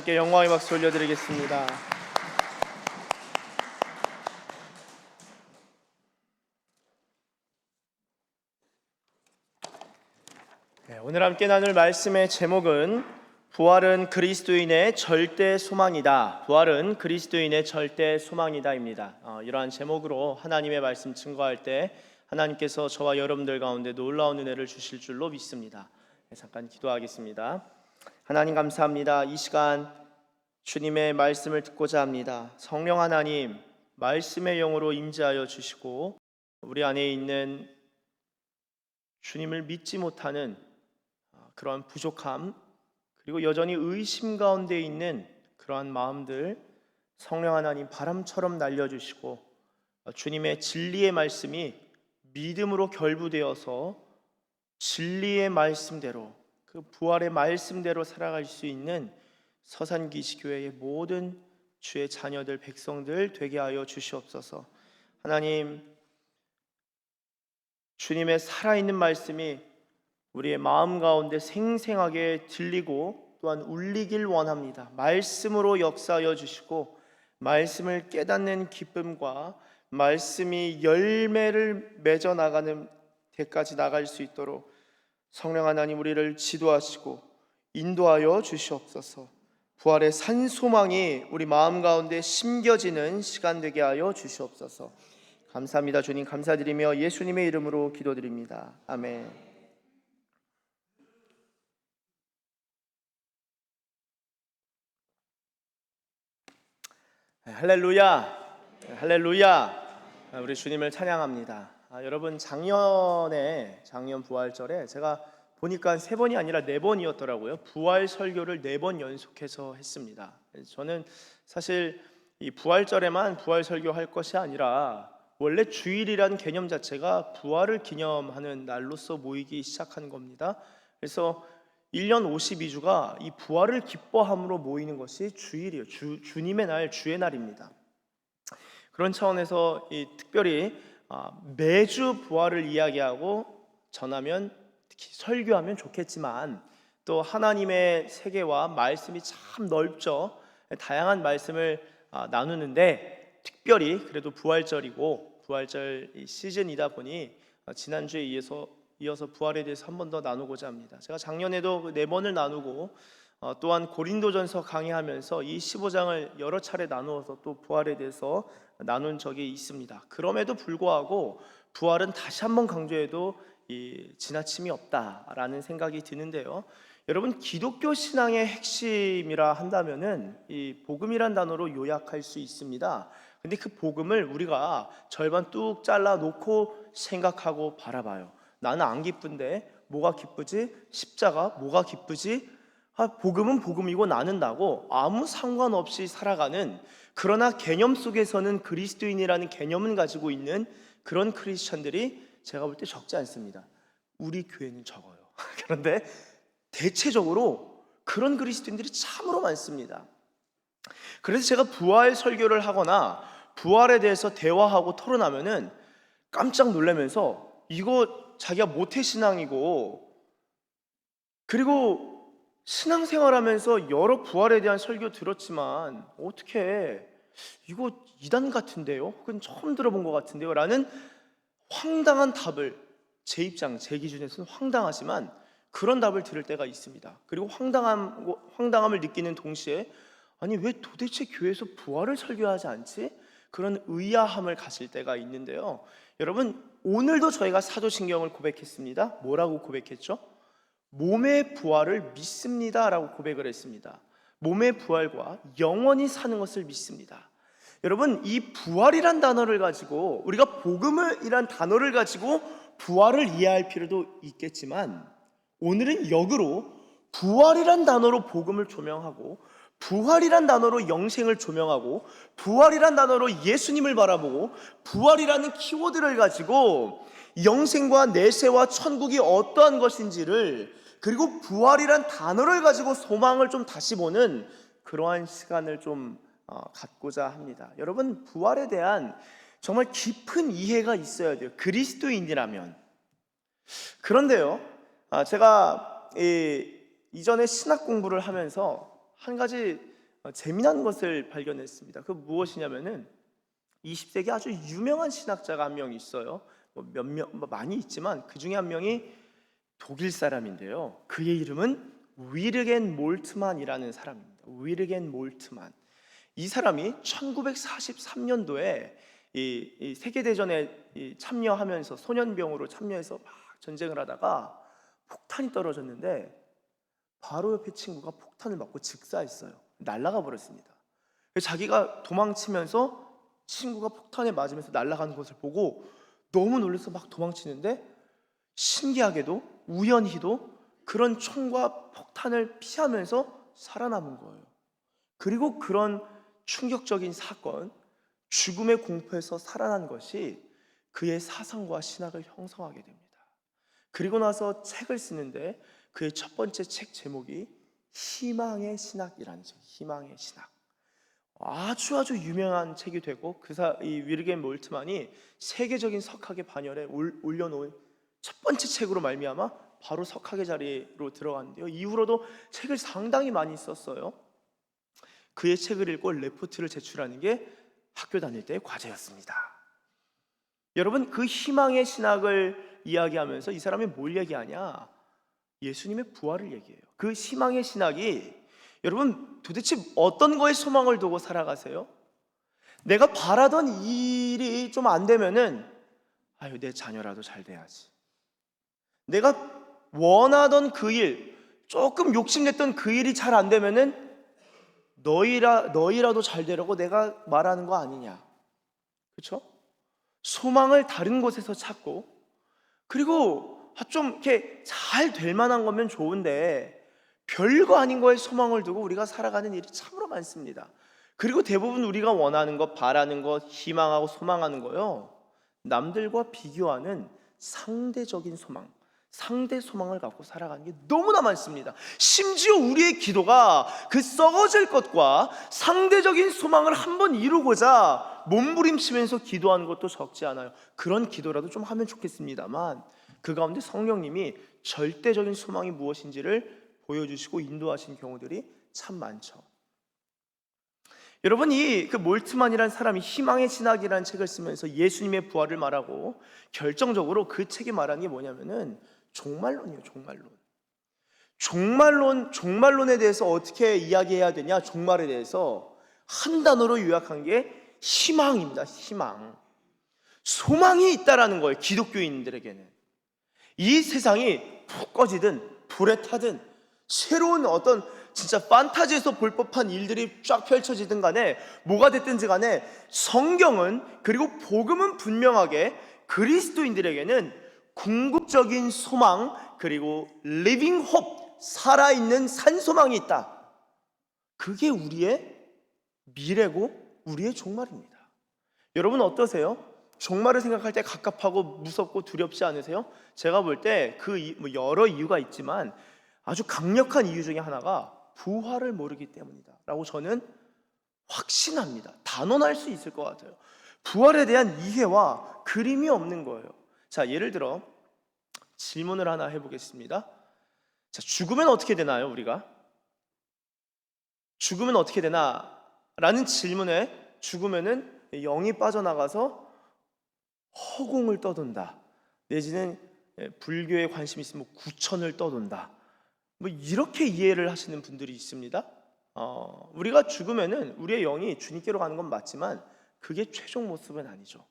하나님께 영광의 박수 올려드리겠습니다. 오늘 함께 나눌 말씀의 제목은 부활은 그리스도인의 절대 소망이다. 부활은 그리스도인의 절대 소망이다입니다. 이러한 제목으로 하나님의 말씀 증거할 때 하나님께서 저와 여러분들 가운데 놀라운 은혜를 주실 줄로 믿습니다. 잠깐 기도하겠습니다. 하나님 감사합니다. 이 시간 주님의 말씀을 듣고자 합니다. 성령 하나님, 말씀의 영으로 임재하여 주시고 우리 안에 있는 주님을 믿지 못하는 그러한 부족함, 그리고 여전히 의심 가운데 있는 그러한 마음들 성령 하나님 바람처럼 날려주시고 주님의 진리의 말씀이 믿음으로 결부되어서 진리의 말씀대로, 그 부활의 말씀대로 살아갈 수 있는 서산기시교회의 모든 주의 자녀들, 백성들 되게 하여 주시옵소서. 하나님, 주님의 살아있는 말씀이 우리의 마음 가운데 생생하게 들리고 또한 울리길 원합니다. 말씀으로 역사하여 주시고 말씀을 깨닫는 기쁨과 말씀이 열매를 맺어 나가는 데까지 나갈 수 있도록 성령 하나님 우리를 지도하시고 인도하여 주시옵소서. 부활의 산소망이 우리 마음 가운데 심겨지는 시간 되게 하여 주시옵소서. 감사합니다. 주님 감사드리며 예수님의 이름으로 기도드립니다. 아멘. 할렐루야, 할렐루야. 우리 주님을 찬양합니다. 여러분 작년 부활절에 제가 보니까 3번이 아니라 4번이었더라고요. 부활 설교를 4번 연속해서 했습니다. 저는 사실 이 부활절에만 부활 설교할 것이 아니라 원래 주일이란 개념 자체가 부활을 기념하는 날로서 모이기 시작한 겁니다. 그래서 1년 52주가 이 부활을 기뻐함으로 모이는 것이 주일이에요. 주님의 날, 주의 날입니다. 그런 차원에서 특별히 매주 부활을 이야기하고 전하면, 특히 설교하면 좋겠지만 또 하나님의 세계와 말씀이 참 넓죠. 다양한 말씀을 나누는데 특별히 그래도 부활절이고 부활절 시즌이다 보니 지난주에 이어서 부활에 대해서 한 번 더 나누고자 합니다. 제가 작년에도 4번을 나누고 또한 고린도전서 강의하면서 이 15장을 여러 차례 나누어서 또 부활에 대해서 나눈 적이 있습니다. 그럼에도 불구하고 부활은 다시 한번 강조해도 지나침이 없다라는 생각이 드는데요. 여러분 기독교 신앙의 핵심이라 한다면은 이 복음이란 단어로 요약할 수 있습니다. 근데 그 복음을 우리가 절반 뚝 잘라 놓고 생각하고 바라봐요. 나는 안 기쁜데 뭐가 기쁘지? 십자가 뭐가 기쁘지? 복음은 복음이고 나는 나고 아무 상관없이 살아가는, 그러나 개념 속에서는 그리스도인이라는 개념을 가지고 있는 그런 크리스천들이 제가 볼 때 적지 않습니다. 우리 교회는 적어요. 그런데 대체적으로 그런 그리스도인들이 참으로 많습니다. 그래서 제가 부활 설교를 하거나 부활에 대해서 대화하고 토론하면은 깜짝 놀라면서 이거 자기가 모태신앙이고 그리고 신앙생활하면서 여러 부활에 대한 설교 들었지만 어떻게 이거 이단 같은데요? 혹은 처음 들어본 것 같은데요? 라는 황당한 답을, 제 입장, 제 기준에서는 황당하지만 그런 답을 들을 때가 있습니다. 그리고 황당함을 느끼는 동시에 아니 왜 도대체 교회에서 부활을 설교하지 않지? 그런 의아함을 가질 때가 있는데요. 여러분 오늘도 저희가 사도신경을 고백했습니다. 뭐라고 고백했죠? 몸의 부활을 믿습니다 라고 고백을 했습니다. 몸의 부활과 영원히 사는 것을 믿습니다. 여러분 이 부활이란 단어를 가지고 우리가 복음이란 단어를 가지고 부활을 이해할 필요도 있겠지만 오늘은 역으로 부활이란 단어로 복음을 조명하고 부활이란 단어로 영생을 조명하고 부활이란 단어로 예수님을 바라보고 부활이라는 키워드를 가지고 영생과 내세와 천국이 어떠한 것인지를, 그리고 부활이란 단어를 가지고 소망을 좀 다시 보는 그러한 시간을 좀 갖고자 합니다. 여러분 부활에 대한 정말 깊은 이해가 있어야 돼요, 그리스도인이라면. 그런데요 제가 이전에 신학 공부를 하면서 한 가지 재미난 것을 발견했습니다. 그 무엇이냐면은 20세기 아주 유명한 신학자가 한 명 있어요. 많이 있지만 그 중에 한 명이 독일 사람인데요. 그의 이름은 위르겐 몰트만이라는 사람입니다. 위르겐 몰트만. 이 사람이 1943년도에 이 세계대전에 참여하면서 소년병으로 참여해서 막 전쟁을 하다가 폭탄이 떨어졌는데 바로 옆에 친구가 폭탄을 맞고 즉사했어요. 날아가 버렸습니다. 자기가 도망치면서 친구가 폭탄에 맞으면서 날아가는 것을 보고 너무 놀라서 막 도망치는데 신기하게도 우연히도 그런 총과 폭탄을 피하면서 살아남은 거예요. 그리고 그런 충격적인 사건, 죽음의 공포에서 살아난 것이 그의 사상과 신학을 형성하게 됩니다. 그리고 나서 책을 쓰는데 그의 첫 번째 책 제목이 희망의 신학이라는 책, 희망의 신학. 아주 유명한 책이 되고 이 위르겐 몰트만이 세계적인 석학의 반열에 올려놓은 첫 번째 책으로 말미암아 바로 석학의 자리로 들어갔는데요. 이후로도 책을 상당히 많이 썼어요. 그의 책을 읽고 레포트를 제출하는 게 학교 다닐 때의 과제였습니다. 여러분, 그 희망의 신학을 이야기하면서 이 사람이 뭘 얘기하냐? 예수님의 부활을 얘기해요. 그 희망의 신학이 여러분 도대체 어떤 거에 소망을 두고 살아가세요? 내가 바라던 일이 좀 안 되면은 내 자녀라도 잘 돼야지. 내가 원하던 그 일, 조금 욕심냈던 그 일이 잘 안 되면은 너희라도 잘 되라고 내가 말하는 거 아니냐. 그렇죠? 소망을 다른 곳에서 찾고, 그리고 좀 이렇게 잘 될 만한 거면 좋은데 별거 아닌 거에 소망을 두고 우리가 살아가는 일이 참으로 많습니다. 그리고 대부분 우리가 원하는 것, 바라는 것, 희망하고 소망하는 거요, 남들과 비교하는 상대적인 소망, 상대 소망을 갖고 살아가는 게 너무나 많습니다. 심지어 우리의 기도가 그 썩어질 것과 상대적인 소망을 한번 이루고자 몸부림치면서 기도하는 것도 적지 않아요. 그런 기도라도 좀 하면 좋겠습니다만 그 가운데 성령님이 절대적인 소망이 무엇인지를 보여주시고 인도하신 경우들이 참 많죠. 여러분, 그 몰트만이라는 사람이 희망의 신학이라는 책을 쓰면서 예수님의 부활을 말하고 결정적으로 그 책이 말하는 게 뭐냐면은 종말론이에요. 종말론에 대해서 어떻게 이야기해야 되냐? 종말에 대해서 한 단어로 요약한 게 희망입니다. 희망. 소망이 있다라는 거예요. 기독교인들에게는. 이 세상이 푹 꺼지든 불에 타든 새로운 어떤 진짜 판타지에서 볼 법한 일들이 쫙 펼쳐지든 간에 뭐가 됐든지 간에 성경은, 그리고 복음은 분명하게 그리스도인들에게는 궁극적인 소망, 그리고 living hope, 살아있는 산소망이 있다. 그게 우리의 미래고 우리의 종말입니다. 여러분 어떠세요? 종말을 생각할 때 갑갑하고 무섭고 두렵지 않으세요? 제가 볼 때 여러 이유가 있지만 아주 강력한 이유 중에 하나가 부활을 모르기 때문이다 라고 저는 확신합니다. 단언할 수 있을 것 같아요. 부활에 대한 이해와 그림이 없는 거예요. 자, 예를 들어 질문을 하나 해보겠습니다. 자, 죽으면 어떻게 되나요? 우리가 죽으면 어떻게 되나? 라는 질문에 죽으면은 영이 빠져나가서 허공을 떠돈다, 내지는 불교에 관심 있으면 구천을 떠돈다, 이렇게 이해를 하시는 분들이 있습니다. 우리가 죽으면은 우리의 영이 주님께로 가는 건 맞지만 그게 최종 모습은 아니죠.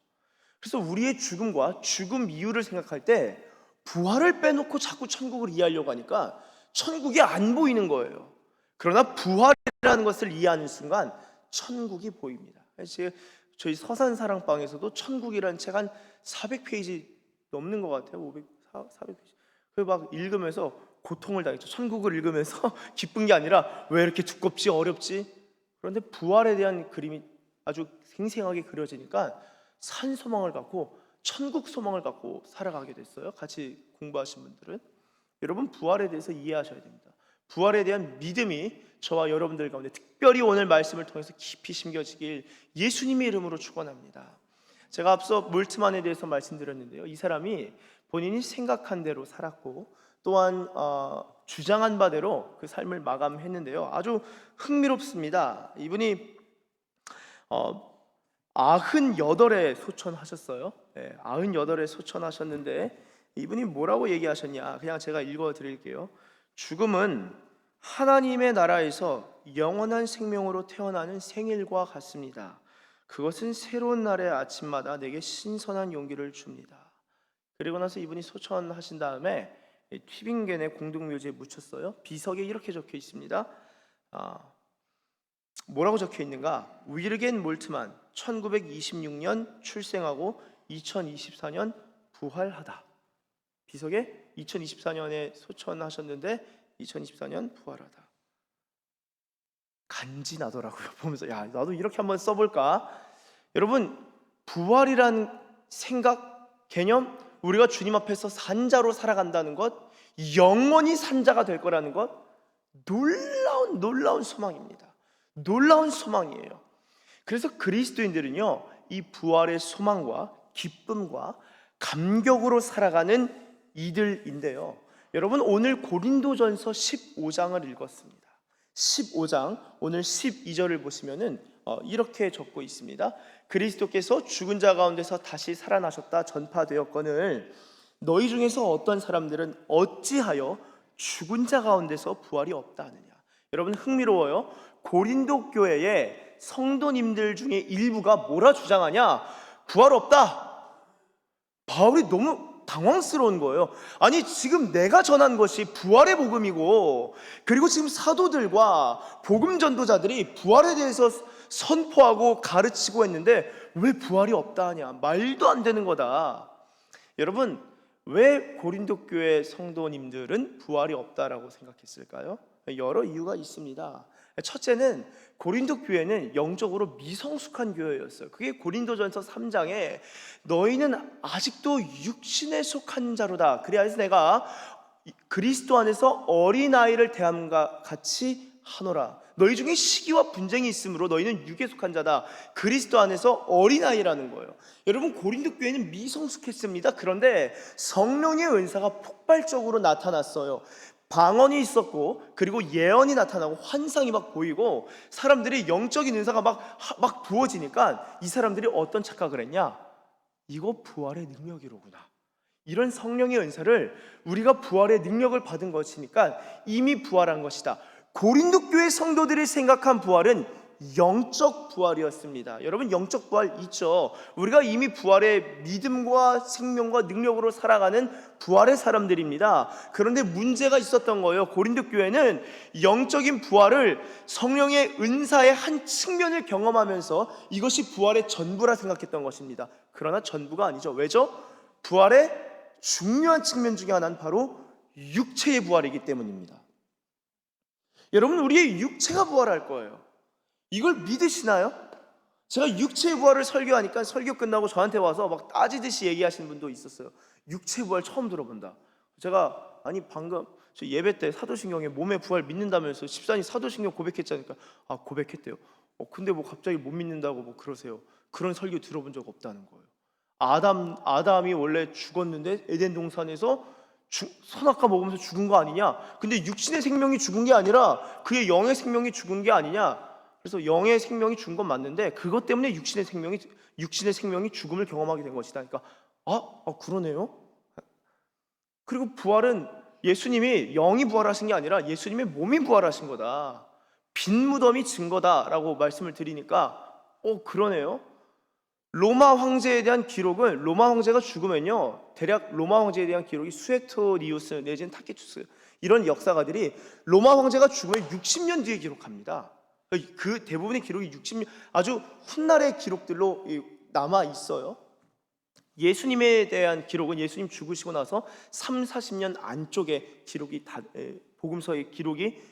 그래서 우리의 죽음과 죽음 이유를 생각할 때 부활을 빼놓고 자꾸 천국을 이해하려고 하니까 천국이 안 보이는 거예요. 그러나 부활이라는 것을 이해하는 순간 천국이 보입니다. 저희 서산사랑방에서도 천국이라는 책 한 400페이지 넘는 것 같아요. 400페이지. 그 막 읽으면서 고통을 당했죠. 천국을 읽으면서 기쁜 게 아니라 왜 이렇게 두껍지, 어렵지? 그런데 부활에 대한 그림이 아주 생생하게 그려지니까 산 소망을 갖고, 천국 소망을 갖고 살아가게 됐어요. 같이 공부하신 분들은. 여러분, 부활에 대해서 이해하셔야 됩니다. 부활에 대한 믿음이 저와 여러분들 가운데 특별히 오늘 말씀을 통해서 깊이 심겨지길 예수님의 이름으로 축원합니다. 제가 앞서 몰트만에 대해서 말씀드렸는데요, 이 사람이 본인이 생각한 대로 살았고 또한 주장한 바대로 그 삶을 마감했는데요. 아주 흥미롭습니다. 이분이 98에 소천하셨어요. 네, 98에 소천하셨는데 이분이 뭐라고 얘기하셨냐? 그냥 제가 읽어 드릴게요. 죽음은 하나님의 나라에서 영원한 생명으로 태어나는 생일과 같습니다. 그것은 새로운 날의 아침마다 내게 신선한 용기를 줍니다. 그리고 나서 이분이 소천하신 다음에 튜빙겐의 공동묘지에 묻혔어요. 비석에 이렇게 적혀 있습니다. 뭐라고 적혀 있는가? 위르겐 몰트만 1926년 출생하고 2024년 부활하다. 비석에 2024년에 소천하셨는데 2024년 부활하다. 간지나더라고요. 보면서 야, 나도 이렇게 한번 써볼까? 여러분, 부활이란 생각, 개념, 우리가 주님 앞에서 산자로 살아간다는 것, 영원히 산자가 될 거라는 것, 놀라운 소망입니다. 놀라운 소망이에요. 그래서 그리스도인들은요, 이 부활의 소망과 기쁨과 감격으로 살아가는 이들인데요. 여러분, 오늘 고린도전서 15장을 읽었습니다. 15장 오늘 12절을 보시면은 이렇게 적고 있습니다. 그리스도께서 죽은 자 가운데서 다시 살아나셨다 전파되었거늘 너희 중에서 어떤 사람들은 어찌하여 죽은 자 가운데서 부활이 없다 하느냐. 여러분, 흥미로워요. 고린도 교회의 성도님들 중에 일부가 뭐라 주장하냐? 부활 없다. 바울이 너무 당황스러운 거예요. 아니, 지금 내가 전한 것이 부활의 복음이고, 그리고 지금 사도들과 복음 전도자들이 부활에 대해서 선포하고 가르치고 했는데 왜 부활이 없다 하냐? 말도 안 되는 거다. 여러분, 왜 고린도 교회 성도님들은 부활이 없다라고 생각했을까요? 여러 이유가 있습니다. 첫째는 고린도 교회는 영적으로 미성숙한 교회였어요. 그게 고린도전서 3장에 너희는 아직도 육신에 속한 자로다. 그래서 내가 그리스도 안에서 어린아이를 대함과 같이 하노라. 너희 중에 시기와 분쟁이 있으므로 너희는 육에 속한 자다. 그리스도 안에서 어린아이라는 거예요. 여러분, 고린도 교회는 미성숙했습니다. 그런데 성령의 은사가 폭발적으로 나타났어요. 방언이 있었고, 그리고 예언이 나타나고 환상이 막 보이고 사람들이 영적인 은사가 막 부어지니까 이 사람들이 어떤 착각을 했냐? 이거 부활의 능력이로구나. 이런 성령의 은사를 우리가 부활의 능력을 받은 것이니까 이미 부활한 것이다. 고린도 교회 성도들이 생각한 부활은 영적 부활이었습니다. 여러분, 영적 부활 있죠. 우리가 이미 부활의 믿음과 생명과 능력으로 살아가는 부활의 사람들입니다. 그런데 문제가 있었던 거예요. 고린도 교회는 영적인 부활을 성령의 은사의 한 측면을 경험하면서 이것이 부활의 전부라 생각했던 것입니다. 그러나 전부가 아니죠. 왜죠? 부활의 중요한 측면 중에 하나는 바로 육체의 부활이기 때문입니다. 여러분, 우리의 육체가 부활할 거예요. 이걸 믿으시나요? 제가 육체의 부활을 설교하니까 설교 끝나고 저한테 와서 막 따지듯이 얘기하시는 분도 있었어요. 육체의 부활 처음 들어본다. 제가 아니 방금 저 예배 때 사도신경에 몸의 부활 믿는다면서 집사님 사도신경 고백했자니까 아, 고백했대요. 근데 뭐 갑자기 못 믿는다고 뭐 그러세요. 그런 설교 들어본 적 없다는 거예요. 아담이 원래 죽었는데 에덴 동산에서 선악과 먹으면서 죽은 거 아니냐? 근데 육신의 생명이 죽은 게 아니라 그의 영의 생명이 죽은 게 아니냐? 그래서 영의 생명이 죽은 건 맞는데 그것 때문에 육신의 생명이 죽음을 경험하게 된 것이다. 그러니까 그러네요. 그리고 부활은 예수님이 영이 부활하신 게 아니라 예수님의 몸이 부활하신 거다. 빈 무덤이 증거다라고 말씀을 드리니까 그러네요. 로마 황제에 대한 기록은 로마 황제가 죽으면요, 대략 로마 황제에 대한 기록이 수에토니우스 내지는 타케투스 이런 역사가들이 로마 황제가 죽으면 60년 뒤에 기록합니다. 그 대부분의 기록이 60년 아주 훗날의 기록들로 남아 있어요. 예수님에 대한 기록은 예수님 죽으시고 나서 30-40년 안쪽에 기록이 복음서의 기록이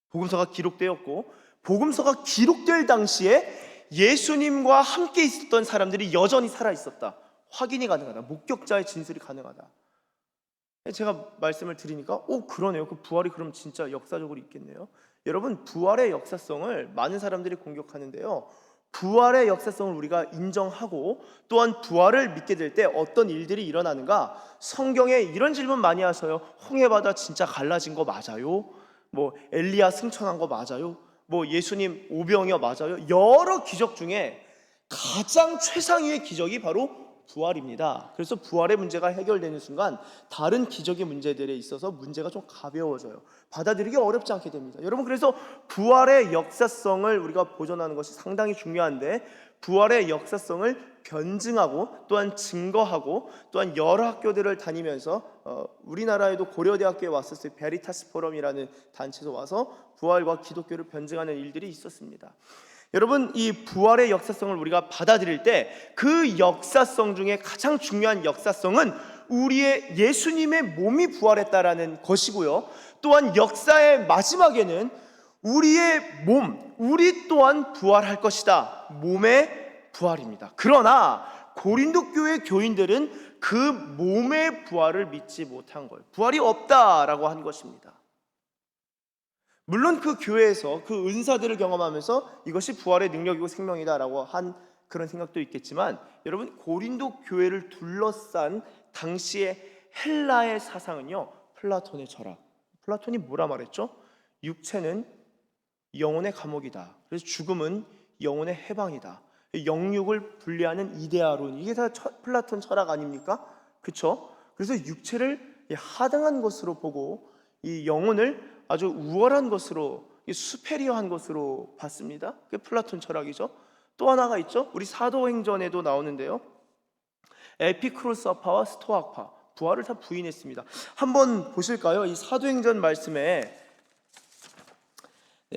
복음서가 기록되었고, 복음서가 기록될 당시에 예수님과 함께 있었던 사람들이 여전히 살아 있었다. 확인이 가능하다. 목격자의 진술이 가능하다. 제가 말씀을 드리니까 그러네요. 그 부활이 그럼 진짜 역사적으로 있겠네요. 여러분, 부활의 역사성을 많은 사람들이 공격하는데요, 부활의 역사성을 우리가 인정하고 또한 부활을 믿게 될 때 어떤 일들이 일어나는가? 성경에 이런 질문 많이 하셔요. 홍해바다 진짜 갈라진 거 맞아요? 뭐 엘리야 승천한 거 맞아요? 뭐 예수님 오병이어 맞아요? 여러 기적 중에 가장 최상위의 기적이 바로 부활입니다. 그래서 부활의 문제가 해결되는 순간 다른 기적의 문제들에 있어서 문제가 좀 가벼워져요. 받아들이기 어렵지 않게 됩니다. 여러분, 그래서 부활의 역사성을 우리가 보존하는 것이 상당히 중요한데, 부활의 역사성을 변증하고 또한 증거하고 또한 여러 학교들을 다니면서 우리나라에도 고려대학교에 왔었을 때 베리타스 포럼이라는 단체에서 와서 부활과 기독교를 변증하는 일들이 있었습니다. 여러분, 이 부활의 역사성을 우리가 받아들일 때 그 역사성 중에 가장 중요한 역사성은 우리의 예수님의 몸이 부활했다라는 것이고요. 또한 역사의 마지막에는 우리의 몸, 우리 또한 부활할 것이다. 몸의 부활입니다. 그러나 고린도 교회 교인들은 그 몸의 부활을 믿지 못한 거예요. 부활이 없다라고 한 것입니다. 물론 그 교회에서 그 은사들을 경험하면서 이것이 부활의 능력이고 생명이다라고 한 그런 생각도 있겠지만, 여러분, 고린도 교회를 둘러싼 당시의 헬라의 사상은요, 플라톤의 철학. 플라톤이 뭐라 말했죠? 육체는 영혼의 감옥이다. 그래서 죽음은 영혼의 해방이다. 영육을 분리하는 이데아론, 이게 다 플라톤 철학 아닙니까? 그렇죠? 그래서 육체를 하등한 것으로 보고 이 영혼을 아주 우월한 것으로, 수페리어한 것으로 봤습니다. 그게 플라톤 철학이죠. 또 하나가 있죠. 우리 사도행전에도 나오는데요. 에피크로스파와 스토아파, 부활을 다 부인했습니다. 한번 보실까요? 이 사도행전 말씀에,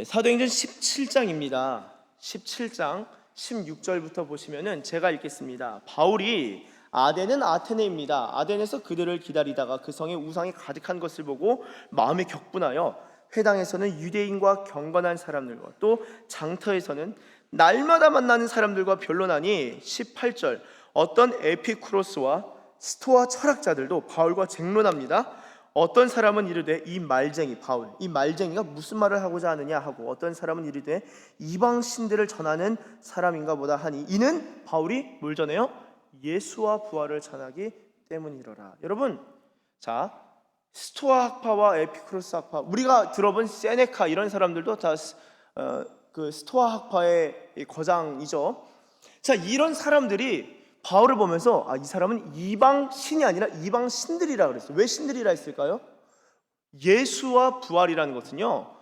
사도행전 17장입니다. 17장 16절부터 보시면은 제가 읽겠습니다. 바울이, 아덴은 아테네입니다. 아덴에서 그들을 기다리다가 그 성에 우상이 가득한 것을 보고 마음에 격분하여 회당에서는 유대인과 경건한 사람들과 또 장터에서는 날마다 만나는 사람들과 변론하니 18절, 어떤 에피쿠로스와 스토아 철학자들도 바울과 쟁론합니다. 어떤 사람은 이르되 이 말쟁이 바울, 이 말쟁이가 무슨 말을 하고자 하느냐 하고, 어떤 사람은 이르되 이방 신들을 전하는 사람인가 보다 하니, 이는 바울이 뭘 전해요? 예수와 부활을 전하기 때문이로라. 여러분, 자, 스토아 학파와 에피쿠로스 학파, 우리가 들어본 세네카 이런 사람들도 다 그 스토아 학파의 거장이죠. 자, 이런 사람들이 바울을 보면서 이 사람은 이방 신이 아니라 이방 신들이라 그랬어요. 왜 신들이라 했을까요? 예수와 부활이라는 것은요,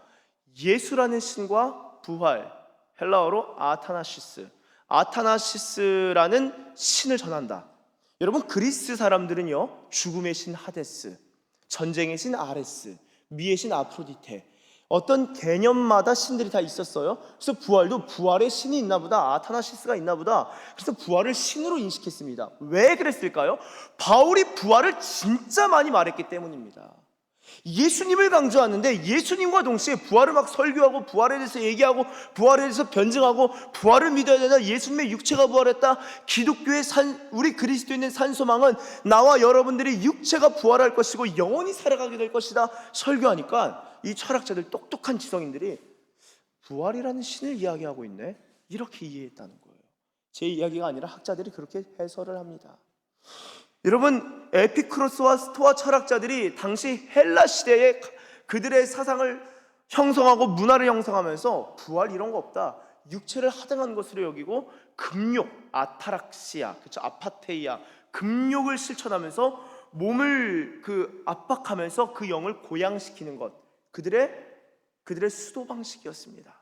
예수라는 신과 부활, 헬라어로 아타나시스라는 신을 전한다. 여러분, 그리스 사람들은요, 죽음의 신 하데스, 전쟁의 신 아레스, 미의 신 아프로디테, 어떤 개념마다 신들이 다 있었어요. 그래서 부활도 부활의 신이 있나 보다, 아타나시스가 있나 보다. 그래서 부활을 신으로 인식했습니다. 왜 그랬을까요? 바울이 부활을 진짜 많이 말했기 때문입니다. 예수님을 강조하는데 예수님과 동시에 부활을 막 설교하고 부활에 대해서 얘기하고 부활에 대해서 변증하고, 부활을 믿어야 되나, 예수님의 육체가 부활했다, 기독교의 우리 그리스도인의 산소망은 나와 여러분들이 육체가 부활할 것이고 영원히 살아가게 될 것이다 설교하니까, 이 철학자들, 똑똑한 지성인들이 부활이라는 신을 이야기하고 있네, 이렇게 이해했다는 거예요. 제 이야기가 아니라 학자들이 그렇게 해설을 합니다. 여러분, 에피크로스와 스토아 철학자들이 당시 헬라 시대에 그들의 사상을 형성하고 문화를 형성하면서 부활 이런 거 없다, 육체를 하등한 것으로 여기고 금욕, 아타락시아, 그렇죠, 아파테이아, 금욕을 실천하면서 몸을 압박하면서 그 영을 고양시키는 것, 그들의 수도 방식이었습니다.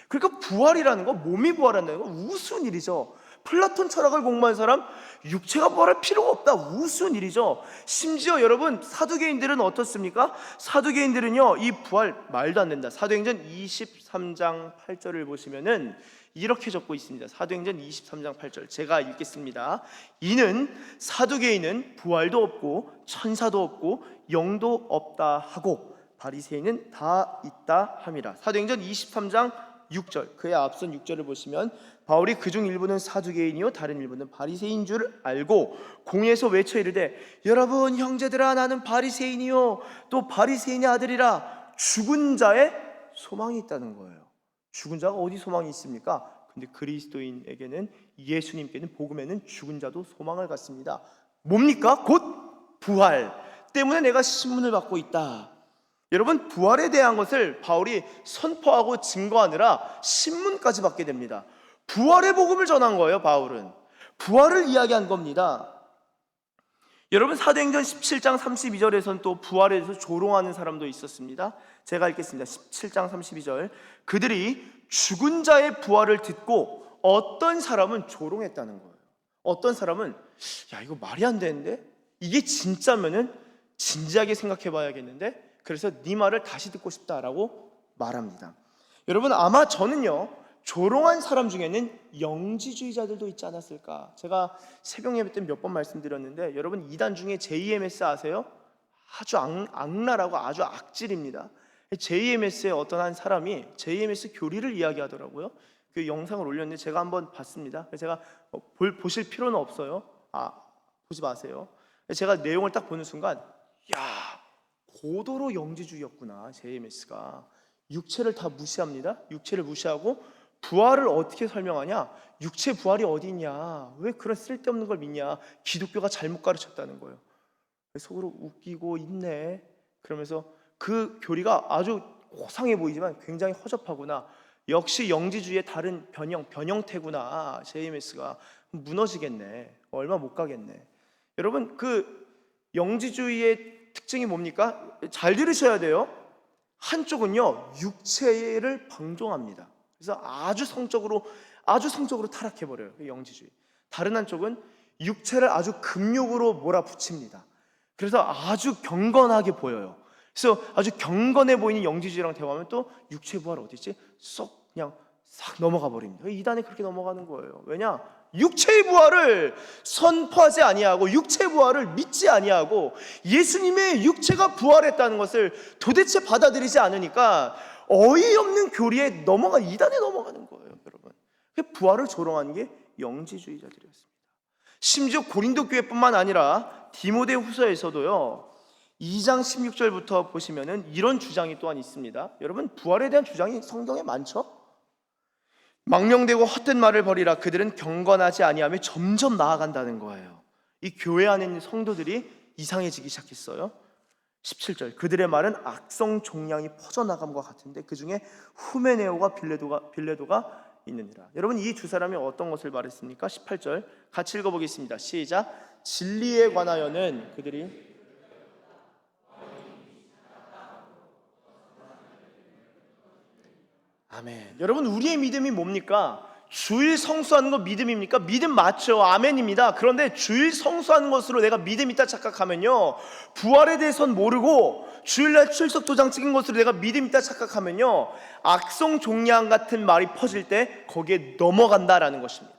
그러니까 부활이라는 거, 몸이 부활한다는 건 우스운 일이죠. 플라톤 철학을 공부한 사람, 육체가 부활할 필요가 없다, 우스운 일이죠. 심지어 여러분, 사두개인들은 어떻습니까? 사두개인들은요, 이 부활 말도 안 된다. 사도행전 23장 8절을 보시면은 이렇게 적고 있습니다. 사도행전 23장 8절 제가 읽겠습니다. 이는 사두개인은 부활도 없고 천사도 없고 영도 없다 하고 바리새인은 다 있다 함이라. 사도행전 23장 6절, 그의 앞선 6절을 보시면 바울이 그중 일부는 사두개인이요 다른 일부는 바리새인 줄 알고 공회에서 외쳐 이르되, 여러분 형제들아, 나는 바리새인이요 또 바리새인의 아들이라. 죽은 자의 소망이 있다는 거예요. 죽은 자가 어디 소망이 있습니까? 근데 그리스도인에게는, 예수님께는, 복음에는 죽은 자도 소망을 갖습니다. 뭡니까? 곧 부활 때문에 내가 신문을 받고 있다. 여러분, 부활에 대한 것을 바울이 선포하고 증거하느라 신문까지 받게 됩니다. 부활의 복음을 전한 거예요. 바울은 부활을 이야기한 겁니다. 여러분, 사도행전 17장 32절에서는 또 부활에 대해서 조롱하는 사람도 있었습니다. 제가 읽겠습니다. 17장 32절. 그들이 죽은 자의 부활을 듣고 어떤 사람은 조롱했다는 거예요. 어떤 사람은 야, 이거 말이 안 되는데? 이게 진짜면은 진지하게 생각해 봐야겠는데? 그래서 네 말을 다시 듣고 싶다라고 말합니다. 여러분, 아마 저는요, 조롱한 사람 중에는 영지주의자들도 있지 않았을까. 제가 새벽 예배 때 몇 번 말씀드렸는데, 여러분, 이단 중에 JMS 아세요? 아주 악랄하고 아주 악질입니다. JMS의 어떤 한 사람이 JMS 교리를 이야기하더라고요. 그 영상을 올렸는데 제가 한번 봤습니다. 제가 보실 필요는 없어요. 보지 마세요. 제가 내용을 딱 보는 순간, 야, 고도로 영지주의였구나. JMS가 육체를 다 무시합니다. 육체를 무시하고 부활을 어떻게 설명하냐? 육체 부활이 어디 있냐? 왜 그런 쓸데없는 걸 믿냐? 기독교가 잘못 가르쳤다는 거예요. 속으로 웃기고 있네. 그러면서 그 교리가 아주 고상해 보이지만 굉장히 허접하구나. 역시 영지주의의 다른 변형태구나. JMS가 무너지겠네. 얼마 못 가겠네. 여러분, 그 영지주의의 특징이 뭡니까? 잘 들으셔야 돼요. 한쪽은요, 육체를 방종합니다. 그래서 아주 성적으로 타락해버려요. 영지주의. 다른 한쪽은 육체를 아주 금욕으로 몰아붙입니다. 그래서 아주 경건하게 보여요. 그래서 아주 경건해 보이는 영지주의랑 대화하면 또 육체 부활 어디 있지? 쏙 그냥 싹 넘어가 버립니다. 이단에 그렇게 넘어가는 거예요. 왜냐? 육체의 부활을 선포하지 아니하고 육체의 부활을 믿지 아니하고 예수님의 육체가 부활했다는 것을 도대체 받아들이지 않으니까 어이없는 교리에 이단에 넘어가는 거예요. 여러분, 부활을 조롱하는 게 영지주의자들이었습니다. 심지어 고린도 교회뿐만 아니라 디모데후서에서도요, 2장 16절부터 보시면은 이런 주장이 또한 있습니다. 여러분, 부활에 대한 주장이 성경에 많죠? 망령되고 헛된 말을 버리라. 그들은 경건하지 아니하며 점점 나아간다는 거예요. 이 교회 안에 있는 성도들이 이상해지기 시작했어요. 17절. 그들의 말은 악성 종양이 퍼져나감과 같은데 그 중에 후메네오가 빌레도가 있느니라. 여러분, 이 두 사람이 어떤 것을 말했습니까? 18절 같이 읽어보겠습니다. 시작. 진리에 관하여는 그들이 아멘. 여러분, 우리의 믿음이 뭡니까? 주일 성수하는 거 믿음입니까? 믿음 맞죠. 아멘입니다. 그런데 주일 성수하는 것으로 내가 믿음 있다 착각하면요, 부활에 대해서는 모르고 주일날 출석 도장 찍은 것으로 내가 믿음 있다 착각하면요, 악성 종양 같은 말이 퍼질 때 거기에 넘어간다라는 것입니다.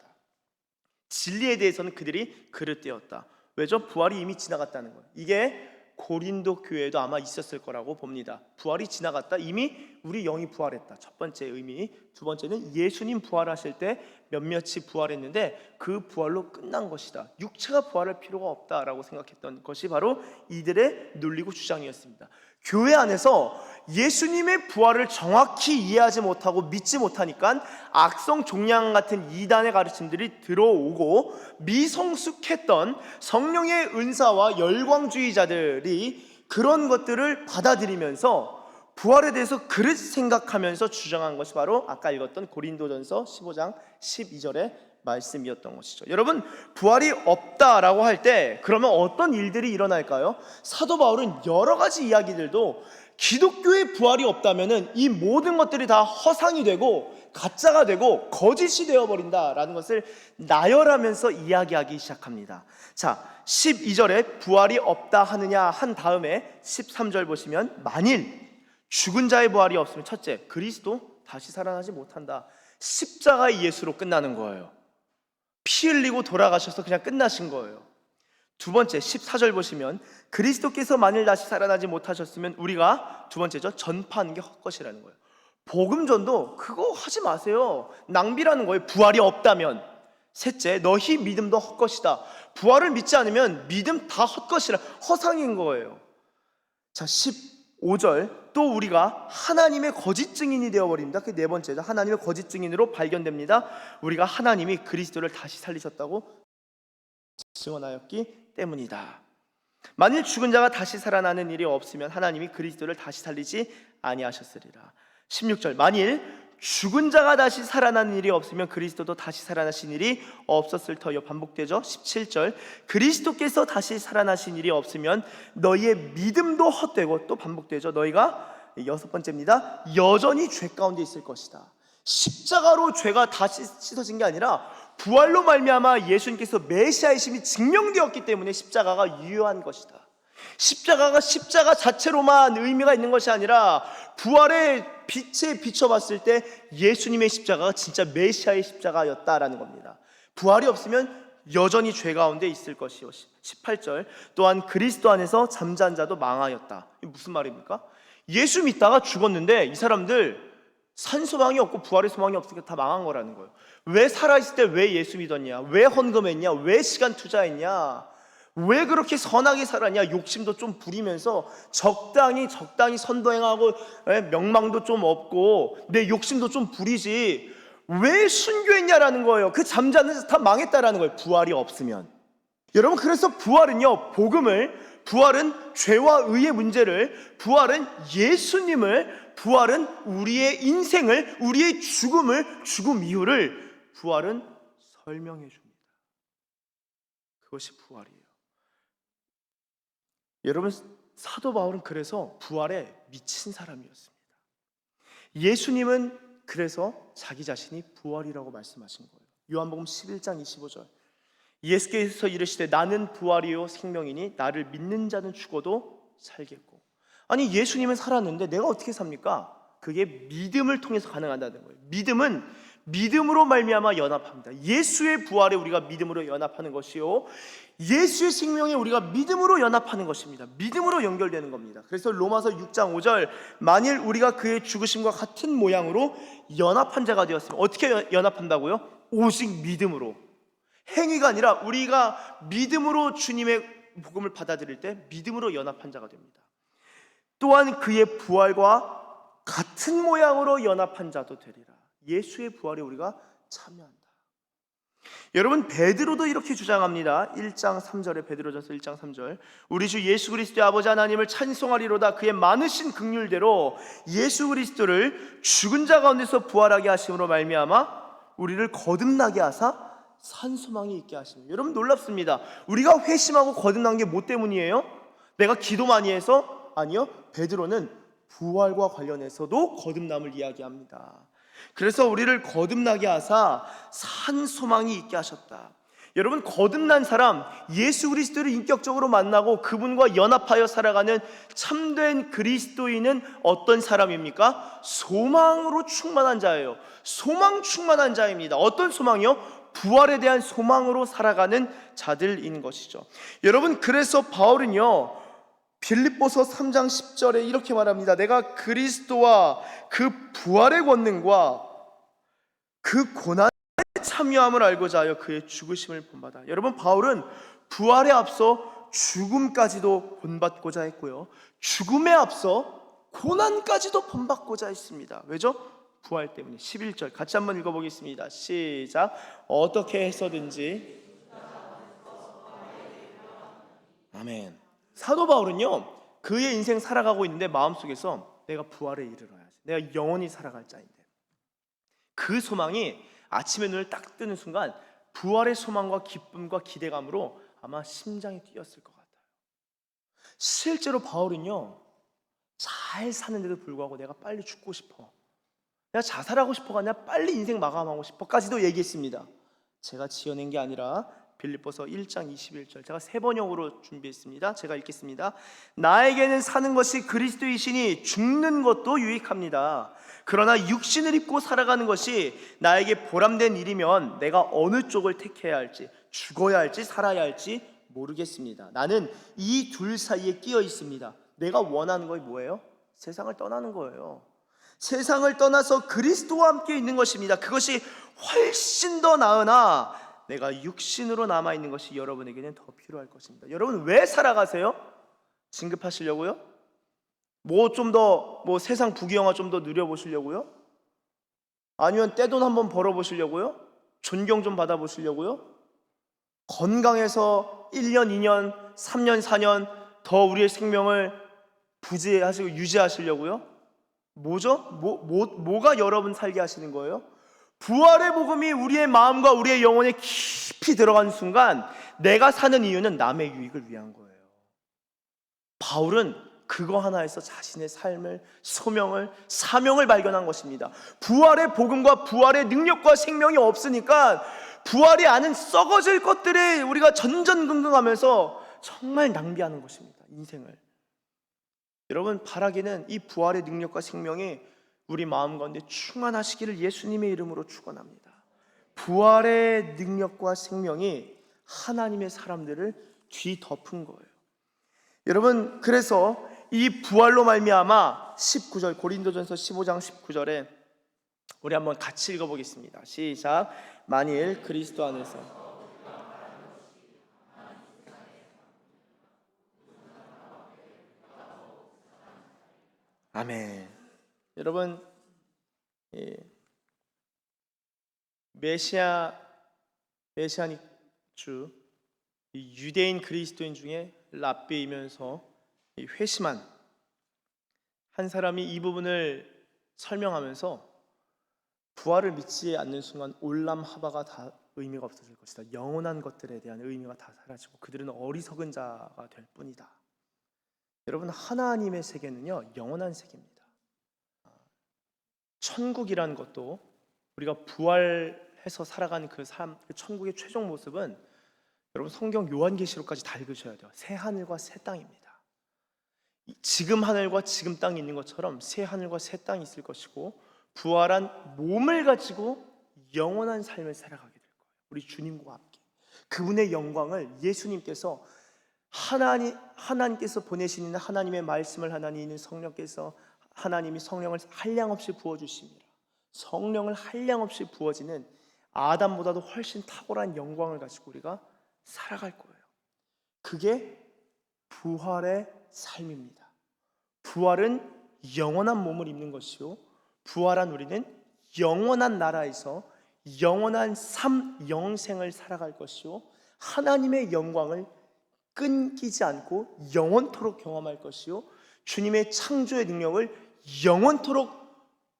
진리에 대해서는 그들이 그릇되었다. 왜죠? 부활이 이미 지나갔다는 거예요. 이게 고린도 교회에도 아마 있었을 거라고 봅니다. 부활이 지나갔다. 이미 우리 영이 부활했다. 첫 번째 의미. 두 번째는 예수님 부활하실 때 몇몇이 부활했는데 그 부활로 끝난 것이다. 육체가 부활할 필요가 없다라고 생각했던 것이 바로 이들의 논리고 주장이었습니다. 교회 안에서 예수님의 부활을 정확히 이해하지 못하고 믿지 못하니까 악성 종양 같은 이단의 가르침들이 들어오고 미성숙했던 성령의 은사와 열광주의자들이 그런 것들을 받아들이면서 부활에 대해서 그릇 생각하면서 주장한 것이 바로 아까 읽었던 고린도전서 15장 12절의 말씀이었던 것이죠. 여러분, 부활이 없다라고 할 때 그러면 어떤 일들이 일어날까요? 사도 바울은 여러 가지 이야기들도 기독교의 부활이 없다면은 이 모든 것들이 다 허상이 되고 가짜가 되고 거짓이 되어버린다라는 것을 나열하면서 이야기하기 시작합니다. 자, 12절에 부활이 없다 하느냐 한 다음에 13절 보시면 만일 죽은 자의 부활이 없으면 첫째, 그리스도 다시 살아나지 못한다. 십자가의 예수로 끝나는 거예요. 피 흘리고 돌아가셔서 그냥 끝나신 거예요. 두 번째 14절 보시면 그리스도께서 만일 다시 살아나지 못하셨으면 우리가 두 번째죠, 전파하는 게 헛것이라는 거예요. 복음전도 그거 하지 마세요. 낭비라는 거예요. 부활이 없다면. 셋째, 너희 믿음도 헛것이다. 부활을 믿지 않으면 믿음 다 헛것이라, 허상인 거예요. 자, 15절 또 우리가 하나님의 거짓 증인이 되어버립니다. 그 네 번째죠. 하나님의 거짓 증인으로 발견됩니다. 우리가 하나님이 그리스도를 다시 살리셨다고 증언하였기 때문이다. 만일 죽은 자가 다시 살아나는 일이 없으면 하나님이 그리스도를 다시 살리지 아니하셨으리라. 16절 만일 죽은 자가 다시 살아나는 일이 없으면 그리스도도 다시 살아나신 일이 없었을 터여. 반복되죠. 17절 그리스도께서 다시 살아나신 일이 없으면 너희의 믿음도 헛되고, 또 반복되죠. 너희가, 여섯 번째입니다, 여전히 죄 가운데 있을 것이다. 십자가로 죄가 다시 씻어진 게 아니라 부활로 말미암아 예수님께서 메시아이심이 증명되었기 때문에 십자가가 유효한 것이다. 십자가 자체로만 의미가 있는 것이 아니라 부활의 빛에 비춰봤을 때 예수님의 십자가가 진짜 메시아의 십자가였다라는 겁니다. 부활이 없으면 여전히 죄 가운데 있을 것이요. 18절 또한 그리스도 안에서 잠자는 자도 망하였다. 이게 무슨 말입니까? 예수 믿다가 죽었는데 이 사람들 산 소망이 없고 부활의 소망이 없으니까 다 망한 거라는 거예요. 왜 살아있을 때 왜 예수 믿었냐? 왜 헌금했냐? 왜 시간 투자했냐? 왜 그렇게 선하게 살았냐? 욕심도 좀 부리면서 적당히 선도행하고 명망도 좀 없고 내 욕심도 좀 부리지 왜 순교했냐라는 거예요. 그 잠자는 데서 다 망했다라는 거예요. 부활이 없으면. 여러분, 그래서 부활은요, 부활은 죄와 의의 문제를, 부활은 예수님을, 부활은 우리의 인생을, 우리의 죽음 이후를 부활은 설명해 줍니다. 그것이 부활이에요. 여러분, 사도 바울은 그래서 부활에 미친 사람이었습니다. 예수님은 그래서 자기 자신이 부활이라고 말씀하신 거예요. 요한복음 11장 25절 예수께서 이르시되 나는 부활이요 생명이니 나를 믿는 자는 죽어도 살겠고. 아니, 예수님은 살았는데 내가 어떻게 삽니까? 그게 믿음을 통해서 가능하다는 거예요. 믿음은 믿음으로 말미암아 연합합니다. 예수의 부활에 우리가 믿음으로 연합하는 것이요, 예수의 생명에 우리가 믿음으로 연합하는 것입니다. 믿음으로 연결되는 겁니다. 그래서 로마서 6장 5절 만일 우리가 그의 죽으심과 같은 모양으로 연합한 자가 되었으면, 어떻게 연합한다고요? 오직 믿음으로. 행위가 아니라 우리가 믿음으로 주님의 복음을 받아들일 때 믿음으로 연합한 자가 됩니다. 또한 그의 부활과 같은 모양으로 연합한 자도 되리라. 예수의 부활에 우리가 참여한다. 여러분, 베드로도 이렇게 주장합니다. 1장 3절에 베드로전서 1장 3절 우리 주 예수 그리스도의 아버지 하나님을 찬송하리로다. 그의 많으신 긍휼대로 예수 그리스도를 죽은 자 가운데서 부활하게 하심으로 말미암아 우리를 거듭나게 하사 산 소망이 있게 하십니다. 여러분, 놀랍습니다. 우리가 회심하고 거듭난 게 뭐 때문이에요? 내가 기도 많이 해서? 아니요. 베드로는 부활과 관련해서도 거듭남을 이야기합니다. 그래서 우리를 거듭나게 하사 산 소망이 있게 하셨다. 여러분, 거듭난 사람, 예수 그리스도를 인격적으로 만나고 그분과 연합하여 살아가는 참된 그리스도인은 어떤 사람입니까? 소망으로 충만한 자예요. 소망 충만한 자입니다. 어떤 소망이요? 부활에 대한 소망으로 살아가는 자들인 것이죠. 여러분, 그래서 바울은요, 빌립보서 3장 10절에 이렇게 말합니다. 내가 그리스도와 그 부활의 권능과 그 고난에 참여함을 알고자 하여 그의 죽으심을 본받아. 여러분, 바울은 부활에 앞서 죽음까지도 본받고자 했고요, 죽음에 앞서 고난까지도 본받고자 했습니다. 왜죠? 부활 때문에. 11절 같이 한번 읽어보겠습니다. 시작. 어떻게 해서든지. 아멘. 사도 바울은요, 그의 인생 살아가고 있는데 마음속에서 내가 부활에 이르러야지, 내가 영원히 살아갈 자인데, 그 소망이 아침에 눈을 딱 뜨는 순간 부활의 소망과 기쁨과 기대감으로 아마 심장이 뛰었을 것 같아요. 실제로 바울은요, 잘 사는데도 불구하고 내가 빨리 죽고 싶어, 내가 자살하고 싶어가 아니라 빨리 인생 마감하고 싶어까지도 얘기했습니다. 제가 지어낸 게 아니라 빌립보서 1장 21절 제가 세 번역으로 준비했습니다. 제가 읽겠습니다. 나에게는 사는 것이 그리스도이시니 죽는 것도 유익합니다. 그러나 육신을 입고 살아가는 것이 나에게 보람된 일이면 내가 어느 쪽을 택해야 할지, 죽어야 할지 살아야 할지 모르겠습니다. 나는 이 둘 사이에 끼어 있습니다. 내가 원하는 것이 뭐예요? 세상을 떠나는 거예요. 세상을 떠나서 그리스도와 함께 있는 것입니다. 그것이 훨씬 더 나으나 내가 육신으로 남아있는 것이 여러분에게는 더 필요할 것입니다. 여러분, 왜 살아가세요? 진급하시려고요? 뭐 좀 더 뭐 세상 부귀영화 좀 더 누려보시려고요? 아니면 떼돈 한번 벌어보시려고요? 존경 좀 받아보시려고요? 건강해서 1년, 2년, 3년, 4년 더 우리의 생명을 부지하시고 유지하시려고요? 뭐죠? 뭐가 여러분 살게 하시는 거예요? 부활의 복음이 우리의 마음과 우리의 영혼에 깊이 들어간 순간 내가 사는 이유는 남의 유익을 위한 거예요. 바울은 그거 하나에서 자신의 삶을, 소명을, 사명을 발견한 것입니다. 부활의 복음과 부활의 능력과 생명이 없으니까 부활이 아닌 썩어질 것들에 우리가 전전긍긍하면서 정말 낭비하는 것입니다. 인생을. 여러분, 바라기는 이 부활의 능력과 생명이 우리 마음 가운데 충만하시기를 예수님의 이름으로 축원합니다. 부활의 능력과 생명이 하나님의 사람들을 뒤덮은 거예요. 여러분, 그래서 이 부활로 말미암아 19절 고린도전서 15장 19절에 우리 한번 같이 읽어보겠습니다. 시작. 만일 그리스도 안에서 아멘. 여러분, 메시아닉 주, 유대인 그리스도인 중에 랍비이면서 회심한 한 사람이 이 부분을 설명하면서 부활을 믿지 않는 순간 올람하바가 다 의미가 없어질 것이다. 영원한 것들에 대한 의미가 다 사라지고 그들은 어리석은 자가 될 뿐이다. 여러분, 하나님의 세계는요, 영원한 세계입니다. 천국이라는 것도 우리가 부활해서 살아가는 그 삶, 그 천국의 최종 모습은 여러분 성경 요한계시록까지 다 읽으셔야 돼요. 새 하늘과 새 땅입니다. 지금 하늘과 지금 땅이 있는 것처럼 새 하늘과 새 땅이 있을 것이고 부활한 몸을 가지고 영원한 삶을 살아가게 될 거예요. 우리 주님과 함께 그분의 영광을 예수님께서 하나님께서 보내시는 하나님의 말씀을 하나님 있는 성령께서 하나님이 성령을 한량없이 부어주십니다. 성령을 한량없이 부어지는 아담보다도 훨씬 탁월한 영광을 가지고 우리가 살아갈 거예요. 그게 부활의 삶입니다. 부활은 영원한 몸을 입는 것이요, 부활한 우리는 영원한 나라에서 영원한 영생을 살아갈 것이요, 하나님의 영광을 끊기지 않고 영원토록 경험할 것이요, 주님의 창조의 능력을 영원토록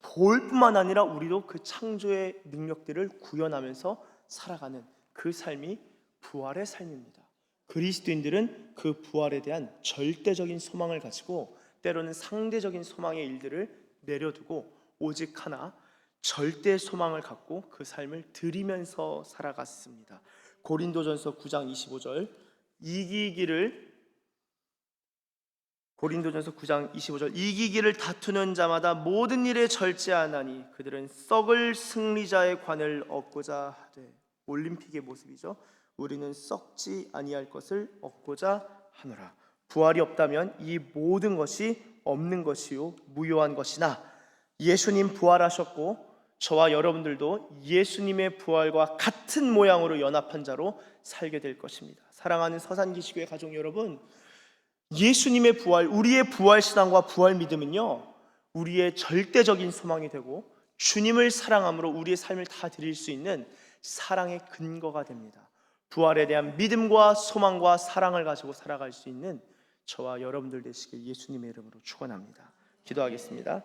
볼 뿐만 아니라 우리도 그 창조의 능력들을 구현하면서 살아가는 그 삶이 부활의 삶입니다. 그리스도인들은 그 부활에 대한 절대적인 소망을 가지고 때로는 상대적인 소망의 일들을 내려두고 오직 하나 절대 소망을 갖고 그 삶을 드리면서 살아갔습니다. 고린도전서 9장 25절 고린도전서 9장 25절 이기기를 다투는 자마다 모든 일에 절제하나니 그들은 썩을 승리자의 관을 얻고자 하되, 올림픽의 모습이죠. 우리는 썩지 아니할 것을 얻고자 하노라. 부활이 없다면 이 모든 것이 없는 것이요 무효한 것이나 예수님 부활하셨고 저와 여러분들도 예수님의 부활과 같은 모양으로 연합한 자로 살게 될 것입니다. 사랑하는 서산기시교회 가족 여러분, 예수님의 부활, 우리의 부활 신앙과 부활 믿음은요, 우리의 절대적인 소망이 되고 주님을 사랑함으로 우리의 삶을 다 드릴 수 있는 사랑의 근거가 됩니다. 부활에 대한 믿음과 소망과 사랑을 가지고 살아갈 수 있는 저와 여러분들 되시길 예수님의 이름으로 축원합니다. 기도하겠습니다.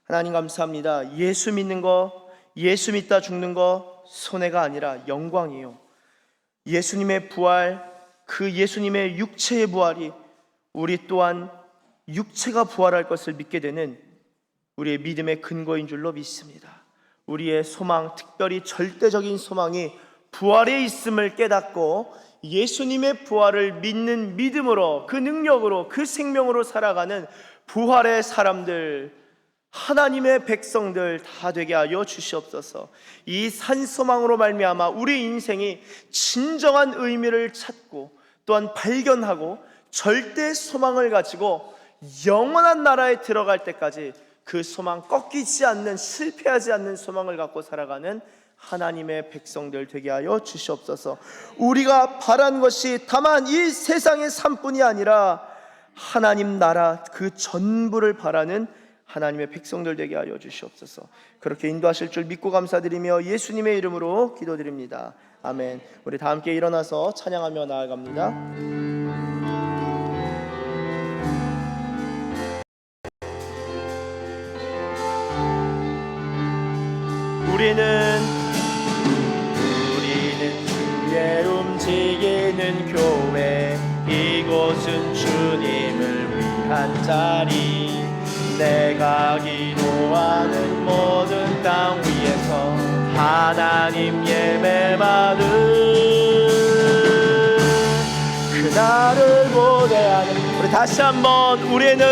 하나님 감사합니다. 예수 믿는 거, 예수 믿다 죽는 거 손해가 아니라 영광이에요. 예수님의 부활, 그 예수님의 육체의 부활이 우리 또한 육체가 부활할 것을 믿게 되는 우리의 믿음의 근거인 줄로 믿습니다. 우리의 소망, 특별히 절대적인 소망이 부활에 있음을 깨닫고 예수님의 부활을 믿는 믿음으로, 그 능력으로, 그 생명으로 살아가는 부활의 사람들, 하나님의 백성들 다 되게 하여 주시옵소서. 이 산소망으로 말미암아 우리 인생이 진정한 의미를 찾고 또한 발견하고 절대 소망을 가지고 영원한 나라에 들어갈 때까지 그 소망 꺾이지 않는, 실패하지 않는 소망을 갖고 살아가는 하나님의 백성들 되게 하여 주시옵소서. 우리가 바란 것이 다만 이 세상의 삶뿐이 아니라 하나님 나라 그 전부를 바라는 하나님의 백성들 되게 하여 주시옵소서. 그렇게 인도하실 줄 믿고 감사드리며 예수님의 이름으로 기도드립니다. 아멘. 우리 다 함께 일어나서 찬양하며 나아갑니다. 우리는 주의 움직이는 교회, 이곳은 주님을 위한 자리. 내가 기도하는 모든 땅 위에서 하나님 예배받은 그날을 고대하는. 우리 다시 한번 우리는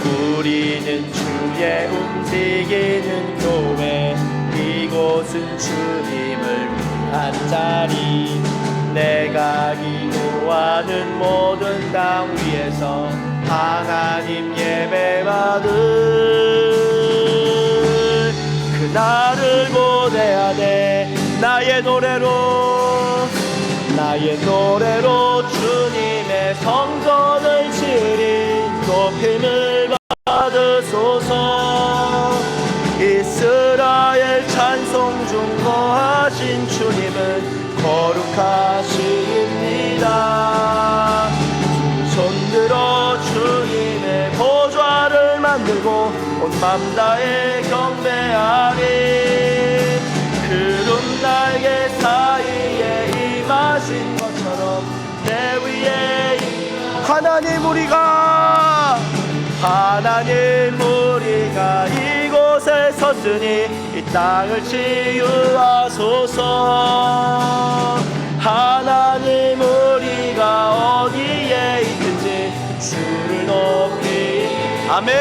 주의 움직이는 교회, 이곳은 주님을 위한 자리. 내가 기도하는 모든 땅 위에서 하나님 예배받은 그날을 고대하되 나의 노래로 주님의 성전을 지으리. 높임을 받으소서. 이스라엘 찬송 중 거하신 주님은 거룩하십니다. 두 손 들어 주님의 보좌를 만들고 온 맘 다해 경배하리. 구름 날개 사이에 임하신 것처럼 내 위에 하나님 우리가 이곳에 섰으니 이 땅을 치유하소서. 하나님 우리가 어디에 있든지 주를 높이. 아멘.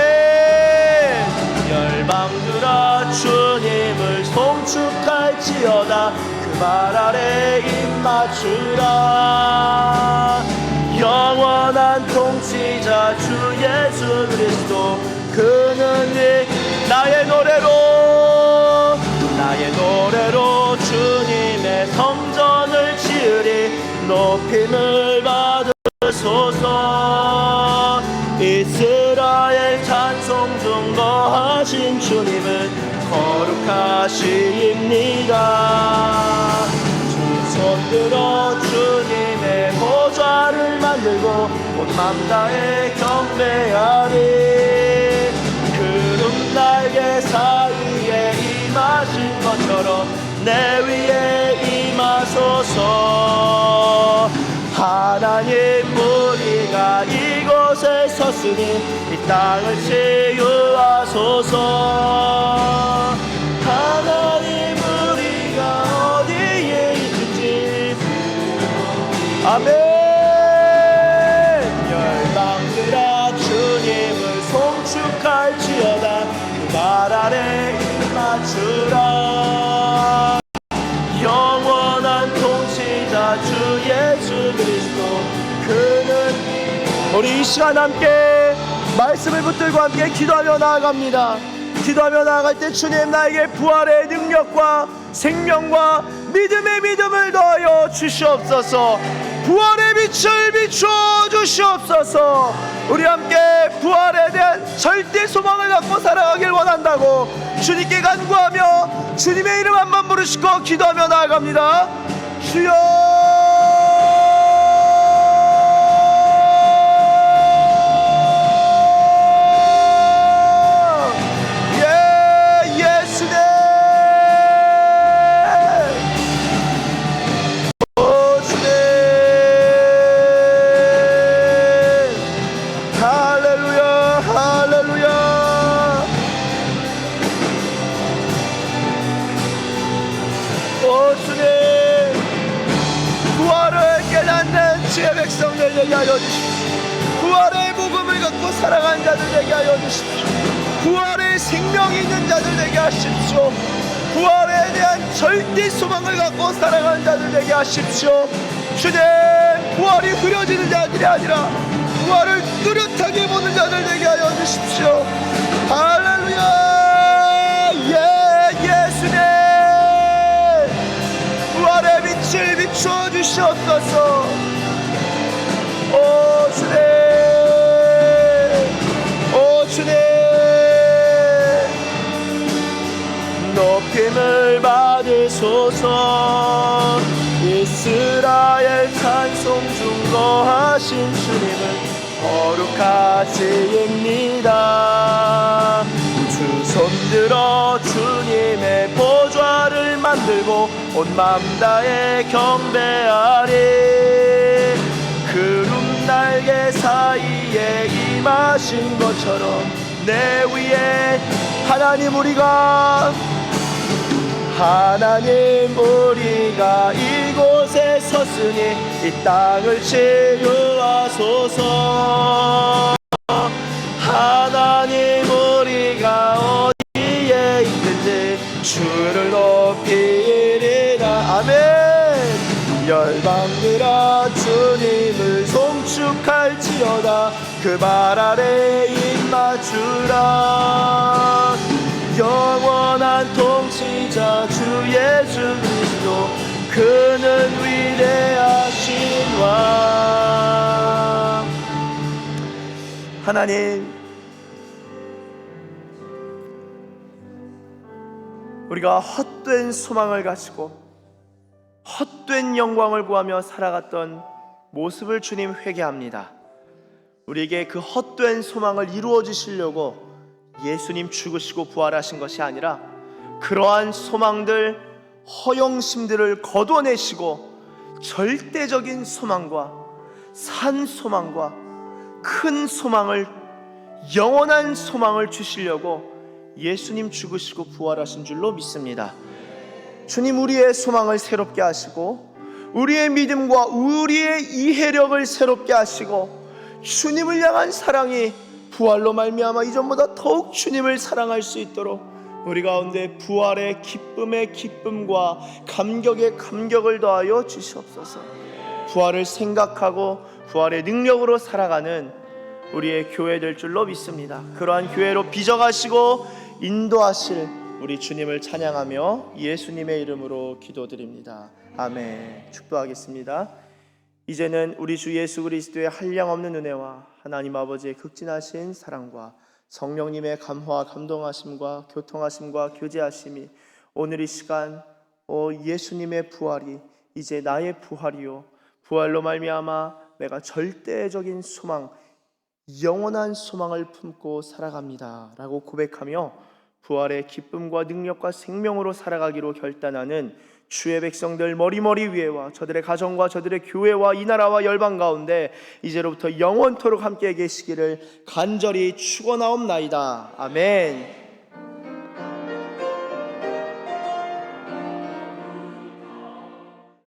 열방들아 주님을 송축할지어다. 그 말 아래 입 맞추라. 영원한 통치자 주 예수 그리스도, 그는 나의 노래로 주님의 성전을 지으리. 높임을 받으소서. 이스라엘 찬송 중 거하신 주님은 거룩하십니다. 두 손 들어 주님의 보좌를 만들고 온 맘 다해 경배하리. 구름 날개 사이에 임하신 것처럼 내 위에 임하소서. 하나님 우리가 이곳에 섰으니 이 땅을 치유하소서. 하나님 우리가 어디에 있든지. 아멘. 열방들아 주님을 송축할지어다. 그 말 아래 입 맞추라. 영원한 통치자 주 예수 그리스도, 그는. 우리 이 시간 함께 말씀을 붙들고 함께 기도하며 나아갑니다. 기도하며 나아갈 때 주님 나에게 부활의 능력과 생명과 믿음의 믿음을 더하여 주시옵소서. 부활의 빛을 비춰 주시옵소서. 우리 함께 부활에 대한 절대 소망을 갖고 살아가길 원한다고 주님께 간구하며 주님의 이름 한번 부르시고 기도하며 나아갑니다. 주여. 백성들 되게 하여 주십시오. 부활의 복음을 갖고 살아간 자들 되게 하여 주십시오. 부활의 생명이 있는 자들 되게 하십시오. 부활에 대한 절대 소망을 갖고 살아간 자들 되게 하십시오. 주님, 부활이 흐려지는 자들이 아니라 부활을 뚜렷하게 보는 자들 되게 하여 주십시오. 할렐루야. 예수님, 부활의 빛을 비추어 주시옵소서. 오 주옵소서. 이스라엘 찬송 중 거하신 주님은 거룩하시입니다. 두 손들어 주님의 보좌를 만들고 온 마음 다해 경배하리. 구름 날개 사이에 임하신 것처럼 내 위에 하나님 우리가 이곳에 섰으니 이 땅을 치유하소서. 하나님 우리가 어디에 있든지 주를 높이리라. 아멘. 열방들아 주님을 송축할지어다. 그 발 아래 입 맞추라. 영원한 통치자 주 예수 그리스도, 그는 위대하신 왕. 하나님, 우리가 헛된 소망을 가지고 헛된 영광을 구하며 살아갔던 모습을 주님 회개합니다. 우리에게 그 헛된 소망을 이루어 주시려고 예수님 죽으시고 부활하신 것이 아니라 그러한 소망들, 허영심들을 거둬내시고 절대적인 소망과 산 소망과 큰 소망을, 영원한 소망을 주시려고 예수님 죽으시고 부활하신 줄로 믿습니다. 주님, 우리의 소망을 새롭게 하시고 우리의 믿음과 우리의 이해력을 새롭게 하시고 주님을 향한 사랑이 부활로 말미암아 이전보다 더욱 주님을 사랑할 수 있도록 우리 가운데 부활의 기쁨의 기쁨과 감격의 감격을 더하여 주시옵소서. 부활을 생각하고 부활의 능력으로 살아가는 우리의 교회 될 줄로 믿습니다. 그러한 교회로 빚어가시고 인도하실 우리 주님을 찬양하며 예수님의 이름으로 기도드립니다. 아멘. 축도하겠습니다. 이제는 우리 주 예수 그리스도의 한량없는 은혜와 하나님 아버지의 극진하신 사랑과 성령님의 감화와 감동하심과 교통하심과 교제하심이 오늘 이 시간 예수님의 부활이 이제 나의 부활이요, 부활로 말미암아 내가 절대적인 소망, 영원한 소망을 품고 살아갑니다 라고 고백하며 부활의 기쁨과 능력과 생명으로 살아가기로 결단하는 주의 백성들 머리머리 위에와 저들의 가정과 저들의 교회와 이 나라와 열방 가운데 이제로부터 영원토록 함께 계시기를 간절히 축원하옵나이다. 아멘.